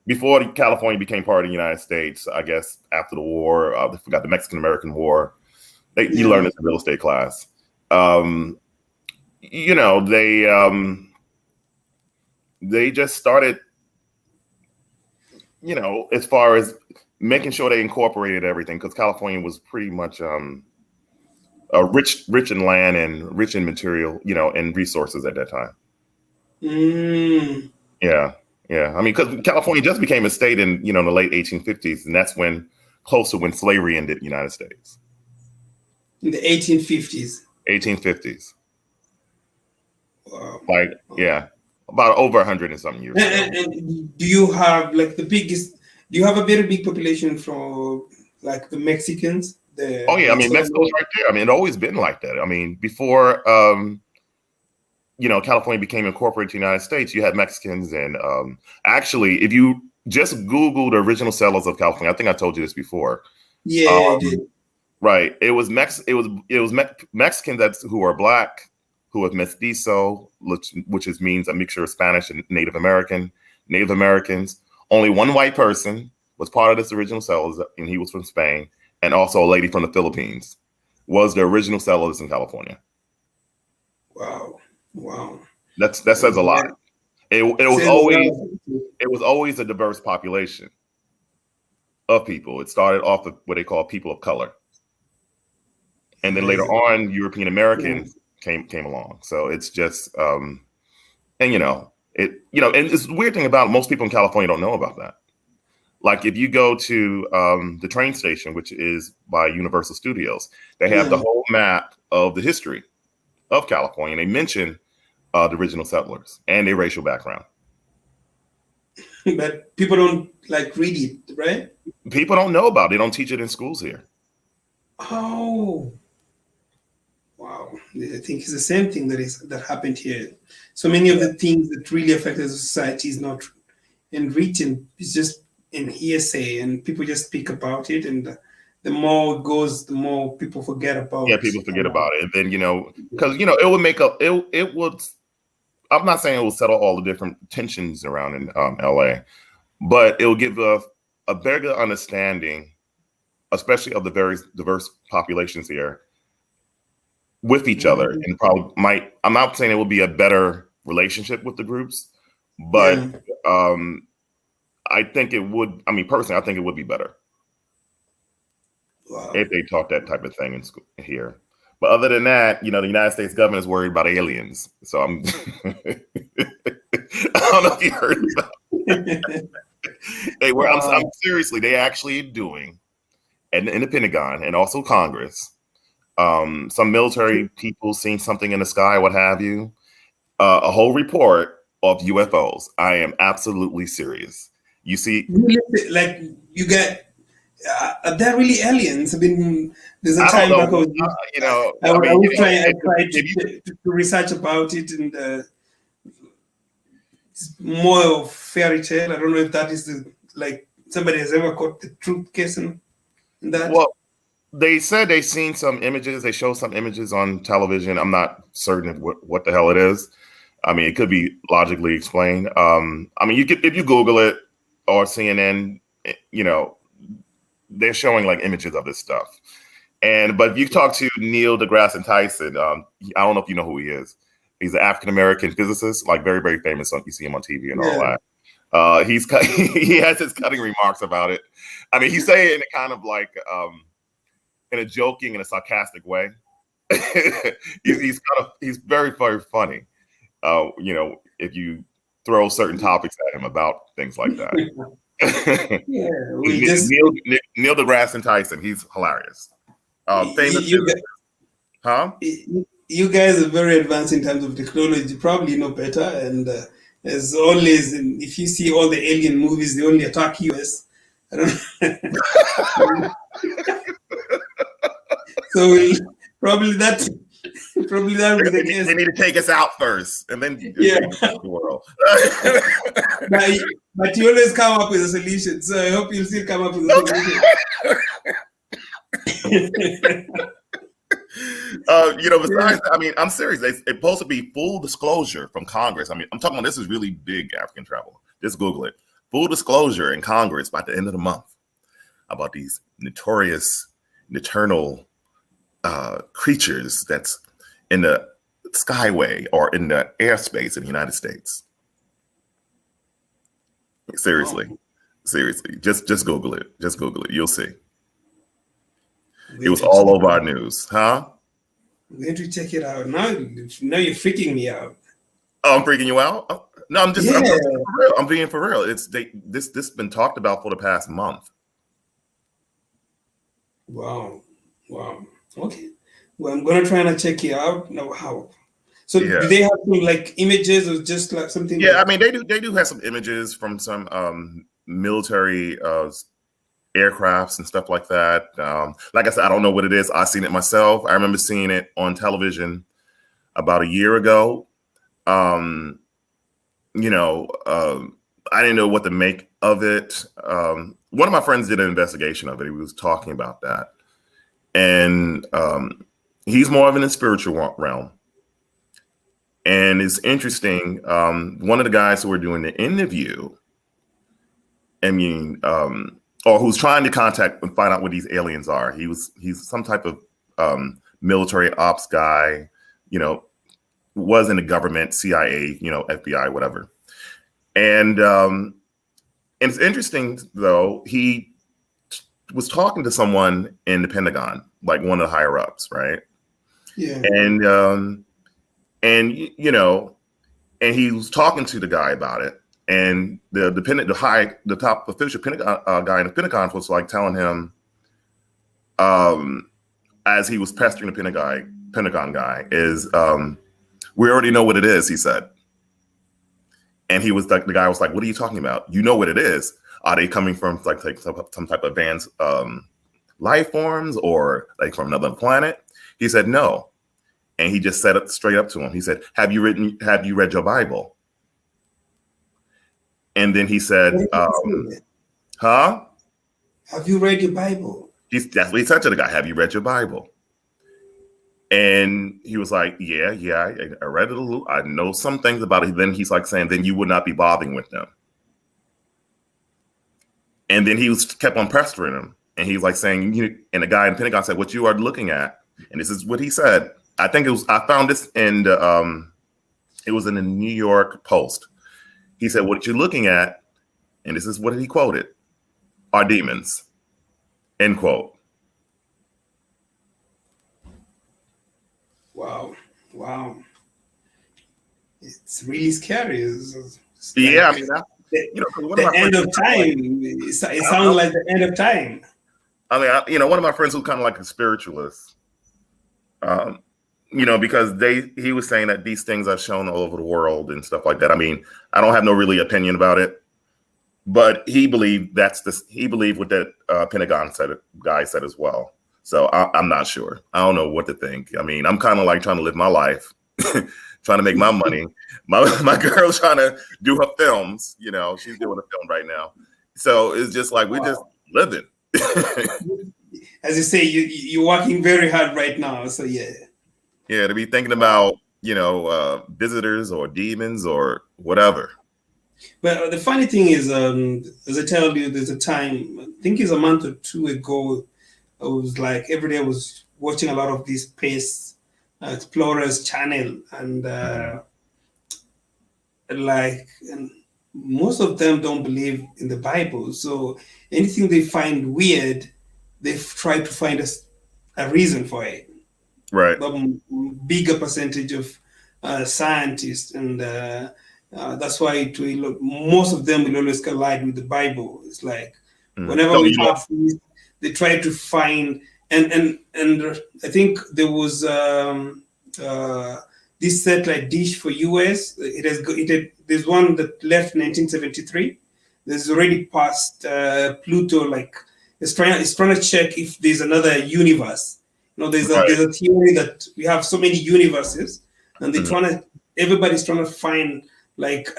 before California became part of the United States, I guess after the war, they forgot the Mexican-American War. You learned this in real estate class. You know, they just started, you know, as far as making sure they incorporated everything, because California was pretty much rich in land and rich in material, you know, and resources at that time. Yeah. I mean, because California just became a state in, you know, in the late 1850s, and that's close to when slavery ended in the United States. In the 1850s. 1850s. Wow. Like, yeah, about over 100 and something years. And do you have like do you have a very big population from like the Mexicans? Oh yeah, I mean, Mexico's right there. I mean, it's always been like that. I mean, before, you know, California became incorporated to the United States, you had Mexicans, and actually, if you just Google the original settlers of California, I think I told you this before. Yeah, I did. Right. It was Mexicans who are black, who are mestizo, which means a mixture of Spanish and Native American. Native Americans. Only one white person was part of this original settlers, and he was from Spain, and also a lady from the Philippines was the original settlers in California. Wow. That says a lot. It was always a diverse population of people. It started off with what they call people of color, and then later on, European Americans came along. So it's just, and you know, and it's the weird thing about most people in California don't know about that. Like if you go to the train station, which is by Universal Studios, they have the whole map of the history of California. And they mention the original settlers and their racial background. But people don't like read it, right? People don't know about it. They don't teach it in schools here. Oh, wow. I think it's the same thing that happened here. So many of the things that really affected the society is not in written. It's just in hearsay, and people just speak about it. And the more it goes, the more people forget about it. Yeah, people forget about it. And then, you know, because, you know, it would make it would, I'm not saying it will settle all the different tensions around in LA, but it will give a very good understanding, especially of the very diverse populations here, with each other, and probably I'm not saying it will be a better relationship with the groups, but I think it would, I mean, personally, I think it would be better if they taught that type of thing in school here. But other than that, you know, the United States government is worried about aliens. So I don't know if you heard about it. I'm seriously, they actually doing, and in the Pentagon and also Congress, some military people seeing something in the sky, what have you, a whole report of UFOs. I am absolutely serious. You see, like you get Are there really aliens? I mean, there's a I don't time back I know. was, You know, I, I was- I mean, was trying, I if tried you, to research about it, and it's more of fairy tale. I don't know if that is like somebody has ever caught the truth case in that. well, they said they seen some images. They showed some images on television. I'm not certain of what the hell it is. I mean, it could be logically explained. I mean, you could, if you Google it or CNN, you know, they're showing like images of this stuff. But if you talk to Neil deGrasse Tyson, I don't know if you know who he is. He's an African American physicist, like very, very famous. You see him on TV and all that. He has his cutting remarks about it. I mean, he's saying it in a kind of like in a joking and a sarcastic way. He's very, very funny. You know, if you throw certain topics at him about things like that. Yeah, we just Neil deGrasse Tyson. He's hilarious. Famous physicist. Huh? You guys are very advanced in terms of technology. You probably know better. And as always, if you see all the alien movies, they only attack US. I don't So probably that will be the case. They need to take us out first, and then Yeah. the world. But you always come up with a solution. So I hope you'll still come up with a solution. You know, besides, I mean, I'm serious. It's supposed to be full disclosure from Congress. I mean, I'm talking about this is really big African travel. Just Google it. Full disclosure in Congress by the end of the month about these notorious, nocturnal creatures that's in the skyway or in the airspace in the United States. Seriously. Wow. Seriously. Just Google it. Just Google it. You'll see. Wait It was to all check over it our out. news. Huh? Wait to check it out. Now you're freaking me out. Oh, I'm freaking you out? Oh, no, I'm Yeah. being for real. I'm being for real. This has been talked about for the past month. Wow. Okay. Well, I'm gonna try and check it out. No, how? So Yeah. do they have some like images or just like something? Yeah, like, I mean they do have some images from some military aircrafts and stuff like that. Like I said, I don't know what it is. I've seen it myself. I remember seeing it on television about a year ago. You know, I didn't know what to make of it. One of my friends did an investigation of it. He was talking about that. And he's more of in the spiritual realm. And it's interesting. One of the guys who were doing the interview, I mean, or who's trying to contact and find out what these aliens are. He's some type of military ops guy, you know, was in the government, CIA, you know, FBI, whatever. And it's interesting though, he was talking to someone in the Pentagon, like one of the higher ups, right? yeah. And you know, and he was talking to the guy about it, and the top official Pentagon guy in the Pentagon was like telling him, as he was pestering the Pentagon guy, is we already know what it is, he said. And he was like, the guy was like, what are you talking about? You know what it is. Are they coming from like some type of advanced life forms or like from another planet? He said no. And he just said it straight up to him. He said, have you read your Bible? And then he said, huh? Have you read your Bible? That's what he said to the guy. Have you read your Bible? And he was like, yeah, I read it a little. I know some things about it. Then he's like saying, then you would not be bothering with them. And then he kept on pestering him. And he was like saying, and the guy in Pentagon said, what you are looking at, and this is what he said. I found this in it was in the New York Post. He said, what you're looking at, and this is what he quoted, are demons, end quote. Wow. It's really scary. It's Yeah, like I mean, the end of time. It sounds like the end of time. I mean, one of my friends who's kind of like a spiritualist, you know, because he was saying that these things are shown all over the world and stuff like that. I mean, I don't have no really opinion about it. but he believed he believed what that Pentagon guy said as well. So I'm not sure. I don't know what to think. I mean, I'm kind of like trying to live my life, trying to make my money. My girl's trying to do her films. You know, she's doing a film right now. So it's just like we're just living. As you say, you're working very hard right now. So yeah. Yeah, to be thinking about, you know, visitors or demons or whatever. But the funny thing is, as I tell you, there's a time, I think it's a month or two ago, I was like, every day I was watching a lot of these Space Explorers channel, and and most of them don't believe in the Bible. So anything they find weird, they've tried to find a reason for it. Right. The bigger percentage of scientists, and that's why most of them will always collide with the Bible. It's like whenever we have these, they try to find, and I think there was this satellite dish for US. There's one that left in 1973. There's already past Pluto. Like it's trying to check if there's another universe. You know, there's a theory that we have so many universes, and everybody's trying to find like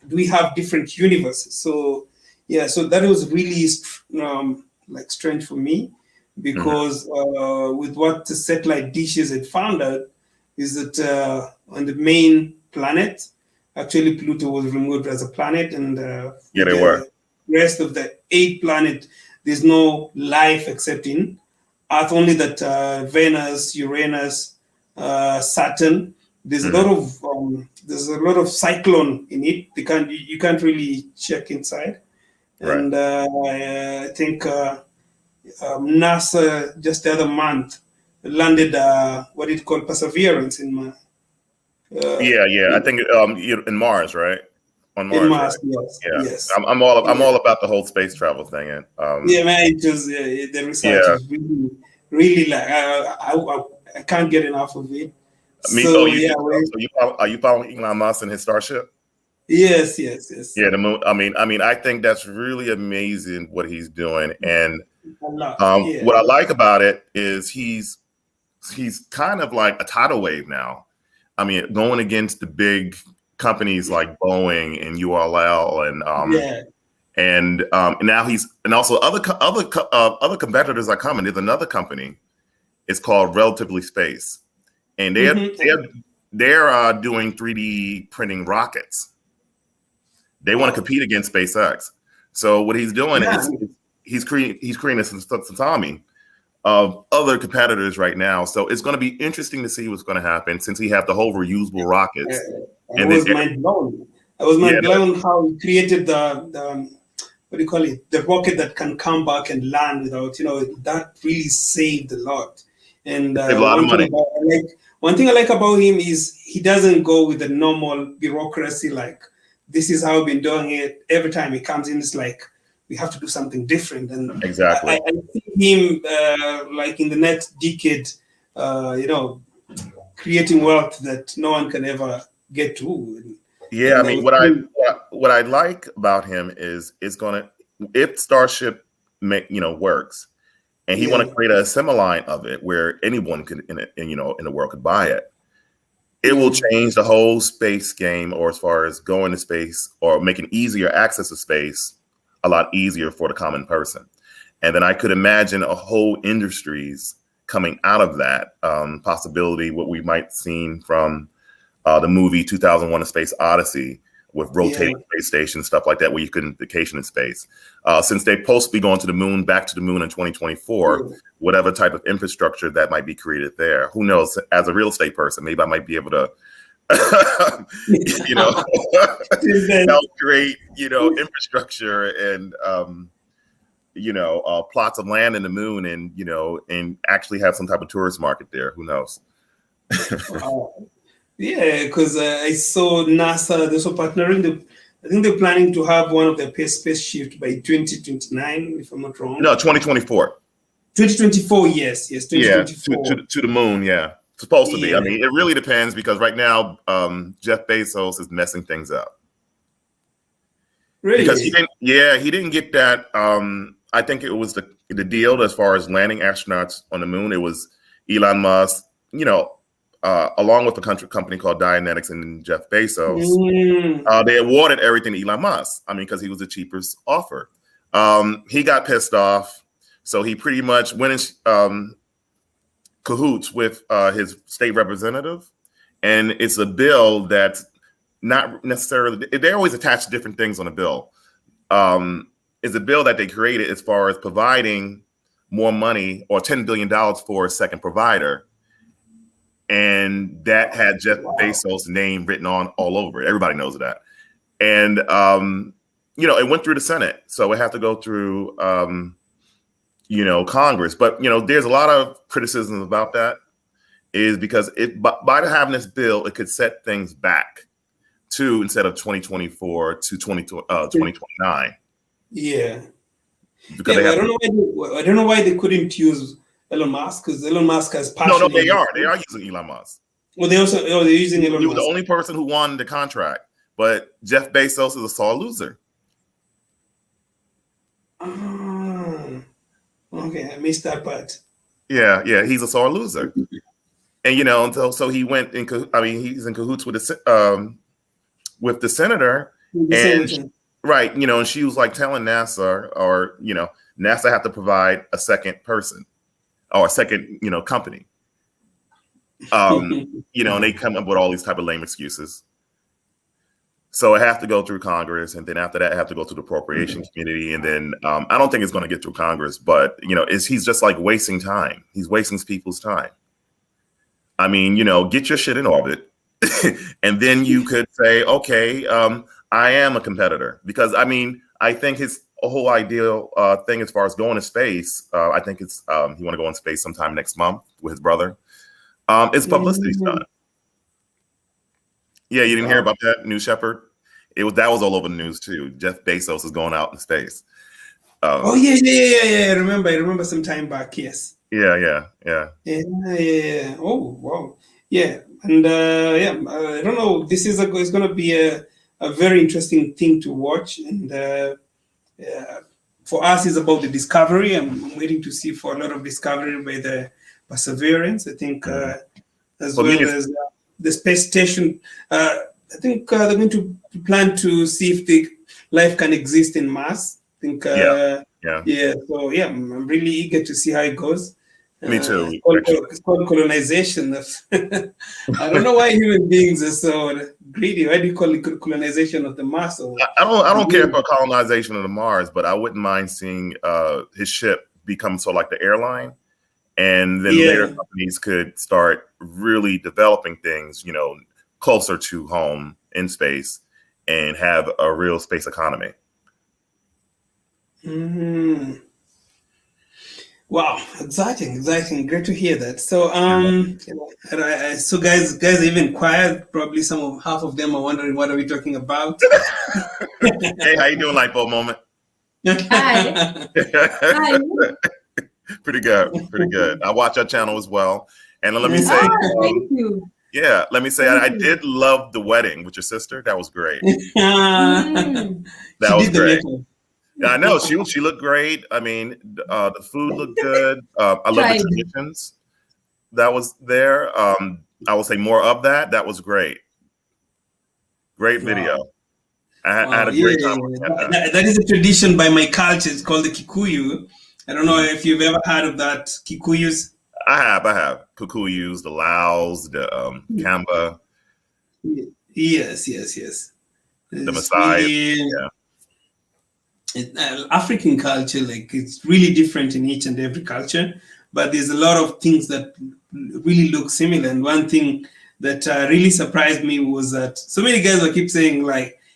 do we have different universes? So yeah, so that was really like strange for me, because with what the satellite dishes had found out is that on the main planet, actually Pluto was removed as a planet, and the rest of the 8 planets, there's no life except in Earth. Only that Venus, Uranus, Saturn, there's a lot of cyclone in it. You can't really check inside. Right. And I think NASA just the other month landed what it called Perseverance in I think in Mars, right? On Mars, in Mars, right? yes. I'm all about the whole space travel thing. And yeah, man, it was the research is really like I can't get enough of it. Are you following Elon Musk and his Starship? Yes. Yeah, the moon. I mean, I think that's really amazing what he's doing, and what I like about it is he's kind of like a tidal wave now. I mean, going against the big companies like Boeing and URL, and now and also other competitors are coming. There's another company. It's called Relatively Space, and they're doing 3D printing rockets. They want to compete against SpaceX. So what he's doing is he's creating a tsunami of other competitors right now. So it's going to be interesting to see what's going to happen, since he have the whole reusable rockets. I was mind blown. I was mind blown how he created the what do you call it? The rocket that can come back and land without, that really saved a lot. And a lot of money. One thing I like about him is he doesn't go with the normal bureaucracy, like this is how we've been doing it. Every time he comes in, it's like we have to do something different. And exactly, I see him like in the next decade, creating wealth that no one can ever get to. Yeah, I mean, what I like about him is it's gonna, if Starship works, and he want to create a assembly of it where anyone could in the world could buy it. It will change the whole space game, or as far as going to space or making easier access to space a lot easier for the common person. And then I could imagine a whole industries coming out of that possibility, what we might seen from the movie 2001: A Space Odyssey, with rotating space stations, stuff like that, where you couldn't vacation in space. Since they're supposed to be going to the moon, back to the moon in 2024, whatever type of infrastructure that might be created there, who knows? As a real estate person, maybe I might be able to, help create, infrastructure and, plots of land in the moon, and, and actually have some type of tourist market there. Who knows? Yeah, because I saw NASA, they're also partnering. I think they're planning to have one of their spaceships by 2029, if I'm not wrong. No, 2024. 2024, yes, 2024. Yeah, to the moon, yeah. It's supposed to be. I mean, it really depends, because right now, Jeff Bezos is messing things up. Really? Because he didn't get that. I think it was the deal as far as landing astronauts on the moon. It was Elon Musk, along with a company called Dianetics and Jeff Bezos. They awarded everything to Elon Musk. I mean, because he was the cheapest offer. He got pissed off, so he pretty much went in cahoots with his state representative, and it's a bill that's not necessarily. They always attach different things on a bill. Is a bill that they created as far as providing more money or $10 billion for a second provider. And that had Jeff Bezos' name written on all over it. Everybody knows that. And, it went through the Senate. So it had to go through, Congress. But, there's a lot of criticism about that is because by having this bill, it could set things back to instead of 2024 to 2029. Yeah. Because I don't know why they couldn't use Elon Musk, because Elon Musk has passion. No, they are using Elon Musk. Well, they're using Elon Musk. He was the only person who won the contract, but Jeff Bezos is a sore loser. Okay, I missed that part. Yeah, he's a sore loser, and so he went in. He's in cahoots with the senator, right? And she was like telling NASA, or NASA have to provide a second person or a second company. And they come up with all these type of lame excuses. So it has to go through Congress, and then after that, it have to go to the Appropriation Committee, and then I don't think it's going to get through Congress. But he's just like wasting time. He's wasting people's time. I mean, get your shit in orbit, and then you could say, okay, I am a competitor, because I think his whole ideal thing as far as going to space, I think it's he want to go in space sometime next month with his brother. It's publicity stunt. Yeah, you didn't hear about that, New Shepard? That was all over the news too. Jeff Bezos is going out in space. Oh yeah. I remember some time back. Yes. Yeah. Oh wow. Yeah, and I don't know. This is it's going to be a very interesting thing to watch, and for us, it's about the discovery. I'm waiting to see for a lot of discovery by the Perseverance. I think as well as the space station. I think they're going to plan to see if the life can exist in Mars. I think. So I'm really eager to see how it goes. Me too. It's called colonization. I don't know why human beings are so greedy. Why do you call it colonization of the Mars? I don't care about colonization of the Mars, but I wouldn't mind seeing his ship become sort of like the airline, and then later companies could start really developing things, closer to home in space, and have a real space economy. Wow, exciting! Great to hear that. So, so guys are even quiet. Probably half of them are wondering what are we talking about. Hey, how you doing, Lipo Moment? Hi. Hi. Pretty good. I watch your channel as well, and let me say, thank you. Yeah, let me say, I did love the wedding with your sister. That was great. That was great. Yeah, I know she looked great. I mean, the food looked good. I love the traditions that was there. I will say more of that. That was great. Great video. I had a great time. That is a tradition by my culture. It's called the Kikuyu. I don't know if you've ever heard of that. Kikuyus. I have. Kikuyus, the Laos, the Kamba. Yes. The Maasai. African culture, it's really different in each and every culture, but there's a lot of things that really look similar. And one thing that really surprised me was that so many guys will keep saying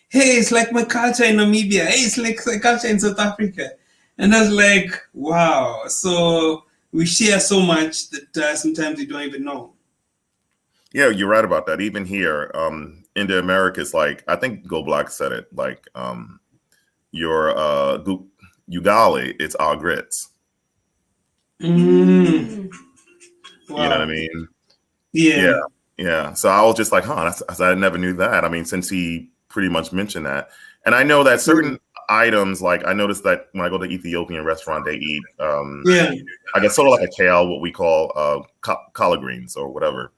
hey, it's like my culture in Namibia. Hey, it's like my culture in South Africa. And I was like, wow. So we share so much that sometimes we don't even know. Yeah, you're right about that. Even here in the Americas, I think Go Black said it, your ugali, it's all grits. Wow. You know what I mean? Yeah. So I was just like, I never knew that. I mean, since he pretty much mentioned that. And I know that certain items, like I noticed that when I go to Ethiopian restaurant, they eat, I guess sort of like a kale, what we call collard greens or whatever.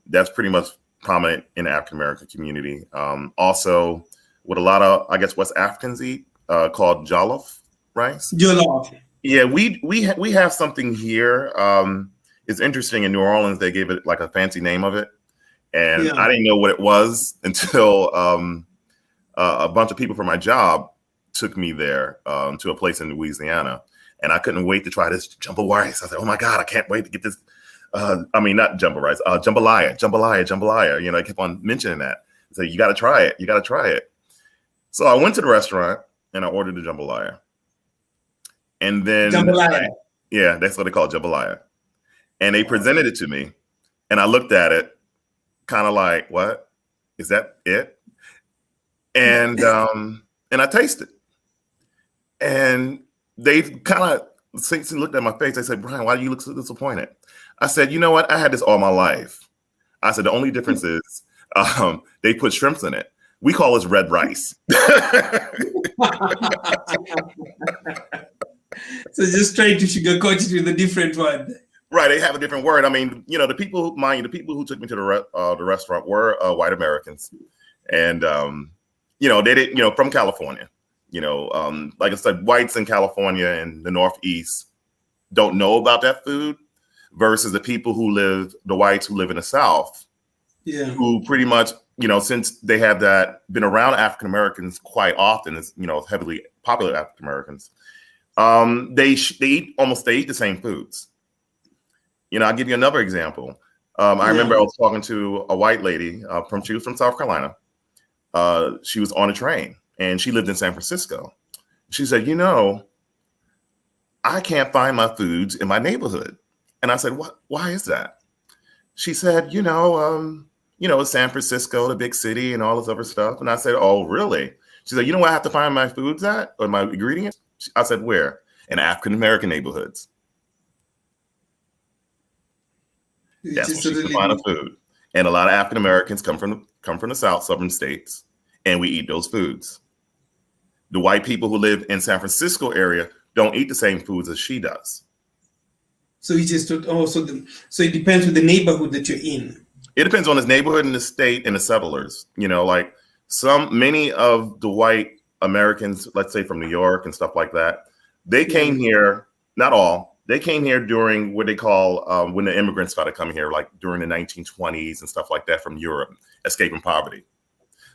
That's pretty much prominent in the African American community. Also, what a lot of, I guess, West Africans eat, called jollof rice. Jollof. Yeah, we have something here. It's interesting. In New Orleans, they gave it like a fancy name of it, and I didn't know what it was until a bunch of people from my job took me there to a place in Louisiana, and I couldn't wait to try this jumbo rice. I said, "Oh my God, I can't wait to get this." I mean, not jumbo rice, jambalaya. You know, I kept on mentioning that. So you got to try it. You got to try it. So I went to the restaurant and I ordered the jambalaya. And then, yeah, that's what they call it, jambalaya. And they presented it to me, and I looked at it, kind of like, "What? Is that it?" And I tasted, and they kind of looked at my face. They said, "Brian, why do you look so disappointed?" I said, "You know what? I had this all my life." I said, "The only difference is they put shrimps in it. We call this red rice." So just trying to sugarcoat it with a different one. Right, they have a different word. I mean, you know, the people who took me to the restaurant were white Americans, and you know, they did, you know, from California. You know, like I said, whites in California and the Northeast don't know about that food, versus the whites who live in the South, who pretty much, you know, since they have been around African Americans quite often, as you know, heavily popular African Americans, they eat the same foods. You know, I'll give you another example. I remember I was talking to a white lady she was from South Carolina. She was on a train and she lived in San Francisco. She said, "You know, I can't find my foods in my neighborhood." And I said, "What? Why is that?" She said, you know, San Francisco, the big city and all this other stuff. And I said, "Oh, really?" She said, "You know where I have to find my foods at, or my ingredients?" I said, "Where?" "In African American neighborhoods." That's where she can find a food. And a lot of African Americans come from the South, southern states, and we eat those foods. The white people who live in San Francisco area don't eat the same foods as she does. So you just so it depends with the neighborhood that you're in. It depends on the neighborhood and the state and the settlers. You know, like many of the white Americans, let's say from New York and stuff like that, they came here, not all, they came here during what they call when the immigrants started coming here, like during the 1920s and stuff like that from Europe, escaping poverty.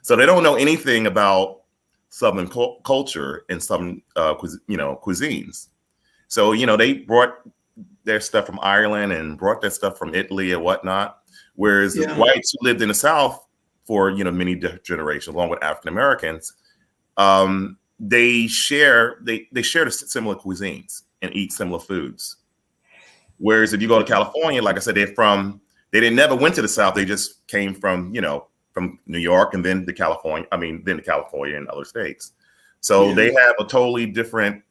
So they don't know anything about Southern culture and Southern, cuisines. So, you know, they brought their stuff from Ireland and brought their stuff from Italy and whatnot. Whereas the whites who lived in the South for, you know, many generations, along with African Americans, they share the similar cuisines and eat similar foods. Whereas if you go to California, like I said, they never went to the South. They just came from, you know, from New York and then to California and other states. So they have a totally different,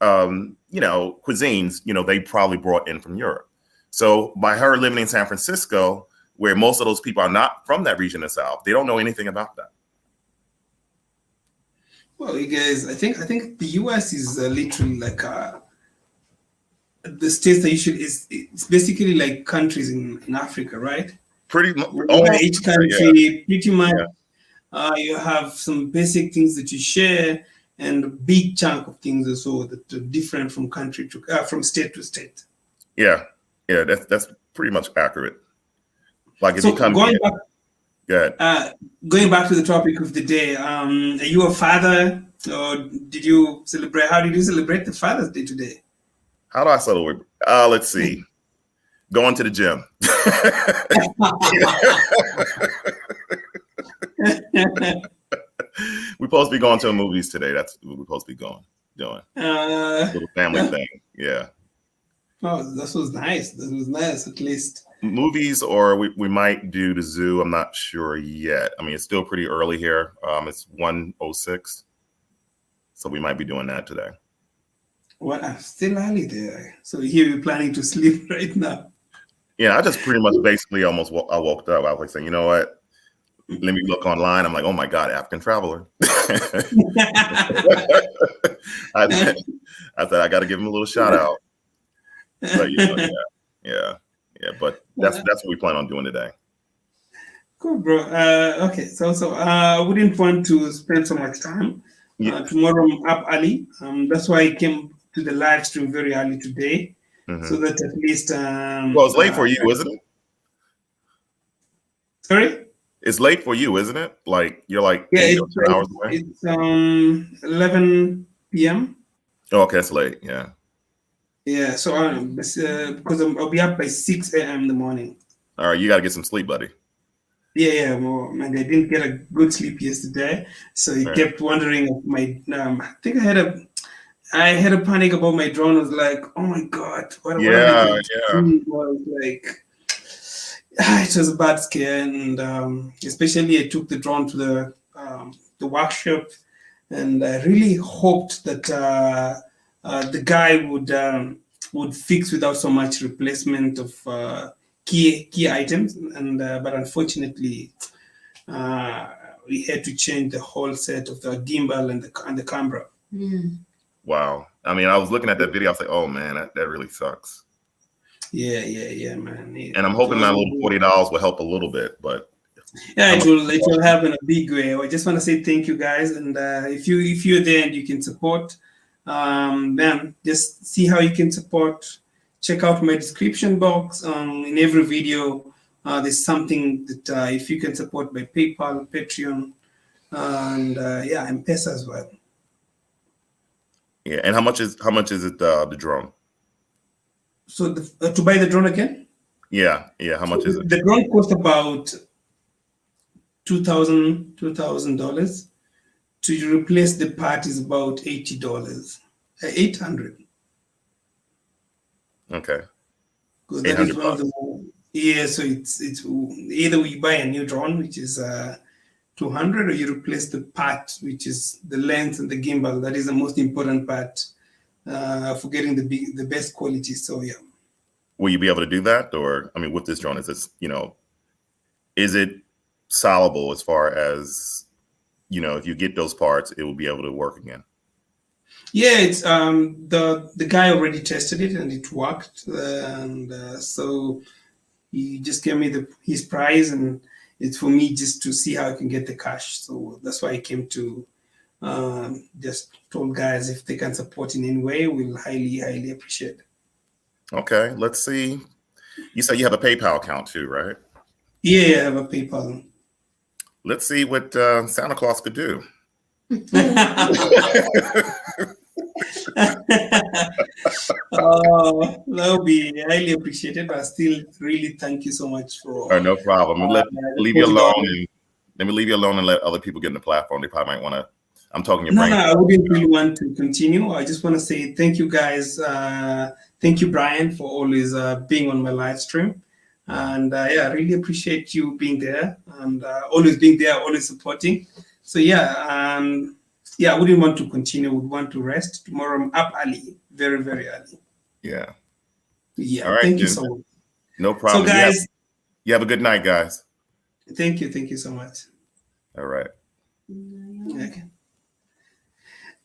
cuisines, you know, they probably brought in from Europe. So by her living in San Francisco, where most of those people are not from that region of the South, they don't know anything about that. Well, you guys, I think the US is literally like the states that it's basically like countries in Africa, right? Pretty much. Each country, pretty much, you have some basic things that you share, and a big chunk of things also that are different from from state to state. Yeah, that's pretty much accurate. Like if so you come going here, back, going back to the topic of the day, are you a father, or did you celebrate? How did you celebrate the Father's Day today? How do I celebrate? Let's see. Going to the gym. We're supposed to be going to the movies today. That's what we're supposed to be doing. Little family thing. Yeah. Oh, this was nice. This was nice, at least. Movies, or we might do the zoo. I'm not sure yet. I mean, it's still pretty early here. It's 1:06. So we might be doing that today. Well, I'm still early there. So here you're planning to sleep right now. Yeah, I just pretty much basically I woke up. I was like saying, you know what? Let me look online. I'm like, oh my God, African traveler. I said I got to give him a little shout out. But yeah. But that's what we plan on doing today. Cool, bro. Okay, so I wouldn't want to spend so much time. Tomorrow I'm up early. That's why I came to the live stream very early today, so that at least. Well, it's late for you, isn't it? Sorry. It's late for you, isn't it? Like you're like 8 or 10 hours away. It's 11 p.m. Oh, okay, it's late. Yeah. Yeah. So because I'll be up by 6 a.m. in the morning. All right, you got to get some sleep, buddy. Yeah. Well, man, I didn't get a good sleep yesterday, so I kept wondering if my. I think I had a panic about my drone. I was like, oh my God, what am I going to do? I was like, it was a bad scare, and especially I took the drone to the workshop, and I really hoped that the guy would fix without so much replacement of key items, and but unfortunately, we had to change the whole set of the gimbal and the camera. Wow. I mean, I was looking at that video. I was like, oh man, that really sucks. Yeah, man. Yeah. And I'm hoping that little $40 will help a little bit, but yeah, it will help in a big way. I just want to say thank you guys, and if you're there and you can support, man, just see how you can support. Check out my description box. In every video, there's something that if you can support by PayPal, Patreon, and Mpesa as well. Yeah, and how much is it the drone? So to buy the drone again? Yeah. How much is it? The drone cost about $2,000. To replace the part is about $80, $800. Okay. Because that is one of the so it's either we buy a new drone, which is $200, or you replace the part, which is the lens and the gimbal. That is the most important part for getting the best quality. So yeah. Will you be able to do that? Or I mean, with this drone, is it salable as far as if you get those parts, it will be able to work again? Yeah, it's the guy already tested it and it worked, and so he just gave me his price, and it's for me just to see how I can get the cash. So that's why I came to just told guys if they can support in any way, we'll highly appreciate it. Okay, let's see. You said you have a PayPal account too, right? Yeah, I have a PayPal. Let's see what Santa Claus could do. That'll be highly appreciated, but still really thank you so much for no problem. Let me leave you alone and let other people get in the platform. They probably might want to. I'm talking your brain. No, I wouldn't really want to continue. I just want to say thank you guys. Thank you, Brian, for always being on my live stream. And I really appreciate you being there and always being there, always supporting. So I wouldn't want to continue. Would want to rest. Tomorrow I'm up early, very, very early. Yeah. Yeah. All right, thank you so much. No problem. So guys, you have a good night, guys. Thank you so much. All right. Okay.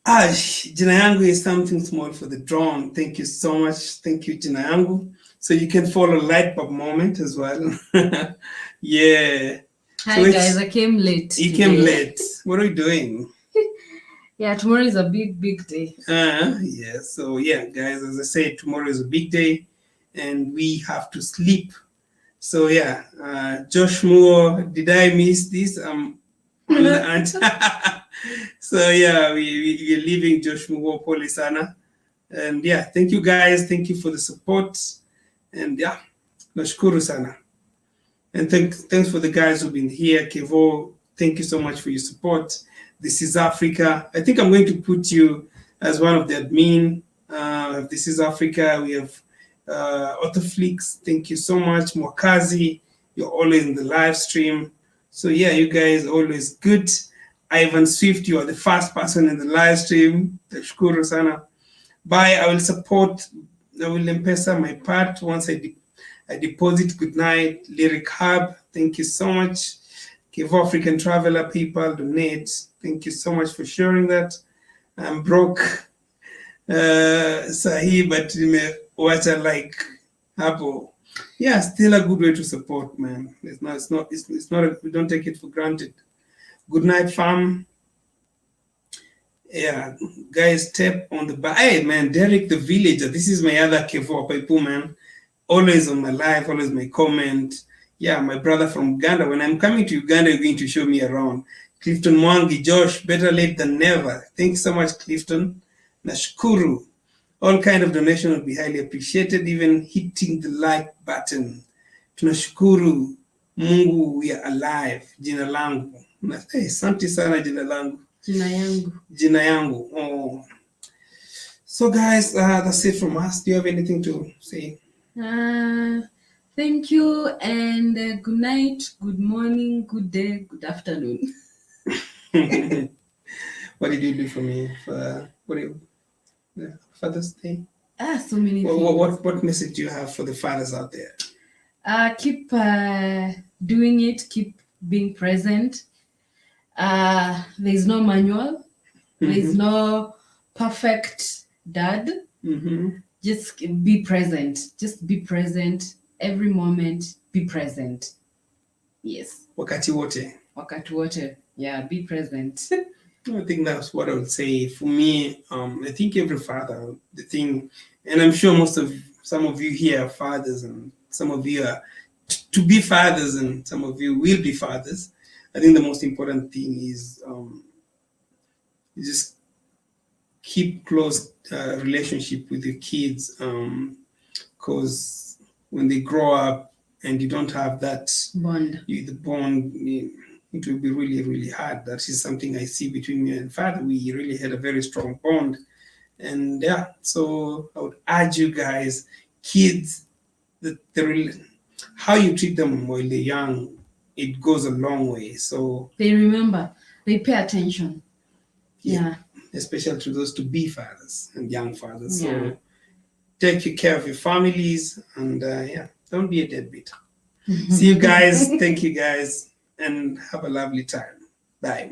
Jina yangu is something small for the drone. Thank you so much. Thank you, Jina yangu. So you can follow Lightbulb Moment as well. Yeah. Hi guys, I came late. You came late. What are you doing? Yeah, tomorrow is a big day. Yeah. So guys, as I said, tomorrow is a big day, and we have to sleep. So Josh Moore, did I miss this? So we're leaving Josh Moore, Polisana, and thank you guys. Thank you for the support, and nashukuru sana. And thanks for the guys who've been here. Kevo, thank you so much for your support. This is Africa. I think I'm going to put you as one of the admin. This is Africa. We have Autoflix. Thank you so much. Mwakazi, you're always in the live stream. So you guys always good. Ivan Swift, you are the first person in the live stream. Tashukuru sana. Bye. I will Mpesa my part once I deposit. Good night. Lyric Hub, thank you so much. Give African Traveler people, donate. Thank you so much for sharing that. I'm broke, sahi, but what I like, Apple. Yeah, still a good way to support, man. It's not, we don't take it for granted. Good night, fam. Yeah, guys, tap on the back. Hey, man, Derek the Villager. This is my other Kevo Paipu, man. Always on my life, always my comment. Yeah, my brother from Uganda. When I'm coming to Uganda, you're going to show me around. Clifton Mwangi, Josh, better late than never. Thanks so much, Clifton. Nashukuru. All kind of donation would be highly appreciated, even hitting the like button. Tunashukuru. Mungu, we are alive. Jina langu. Hey, asante sana jina langu. Jina yangu. Jina yangu. Oh. So guys, that's it from us. Do you have anything to say? Thank you, and good night, good morning, good day, good afternoon. What did you do for me for Father's Day? So many things. What message do you have for the fathers out there? Keep doing it, keep being present. There's no manual, there's no perfect dad. Just be present. Just be present every moment. Be present. Yes. Wakati wote. Wakati wote. Yeah, be present. I think that's what I would say. For me, I think every father, the thing, and I'm sure some of you here are fathers, and some of you are to be fathers, and some of you will be fathers. I think the most important thing is you just keep close relationship with your kids, because when they grow up and you don't have that Bond. The bond, it will be really, really hard. That is something I see between me and father. We really had a very strong bond. And yeah, so I would urge you guys, kids, how you treat them while they're young, it goes a long way. So they remember, they pay attention. Yeah. Especially to those to be fathers and young fathers. Yeah. So take care of your families, and don't be a deadbeat. See you guys. Thank you guys, and have a lovely time. Bye.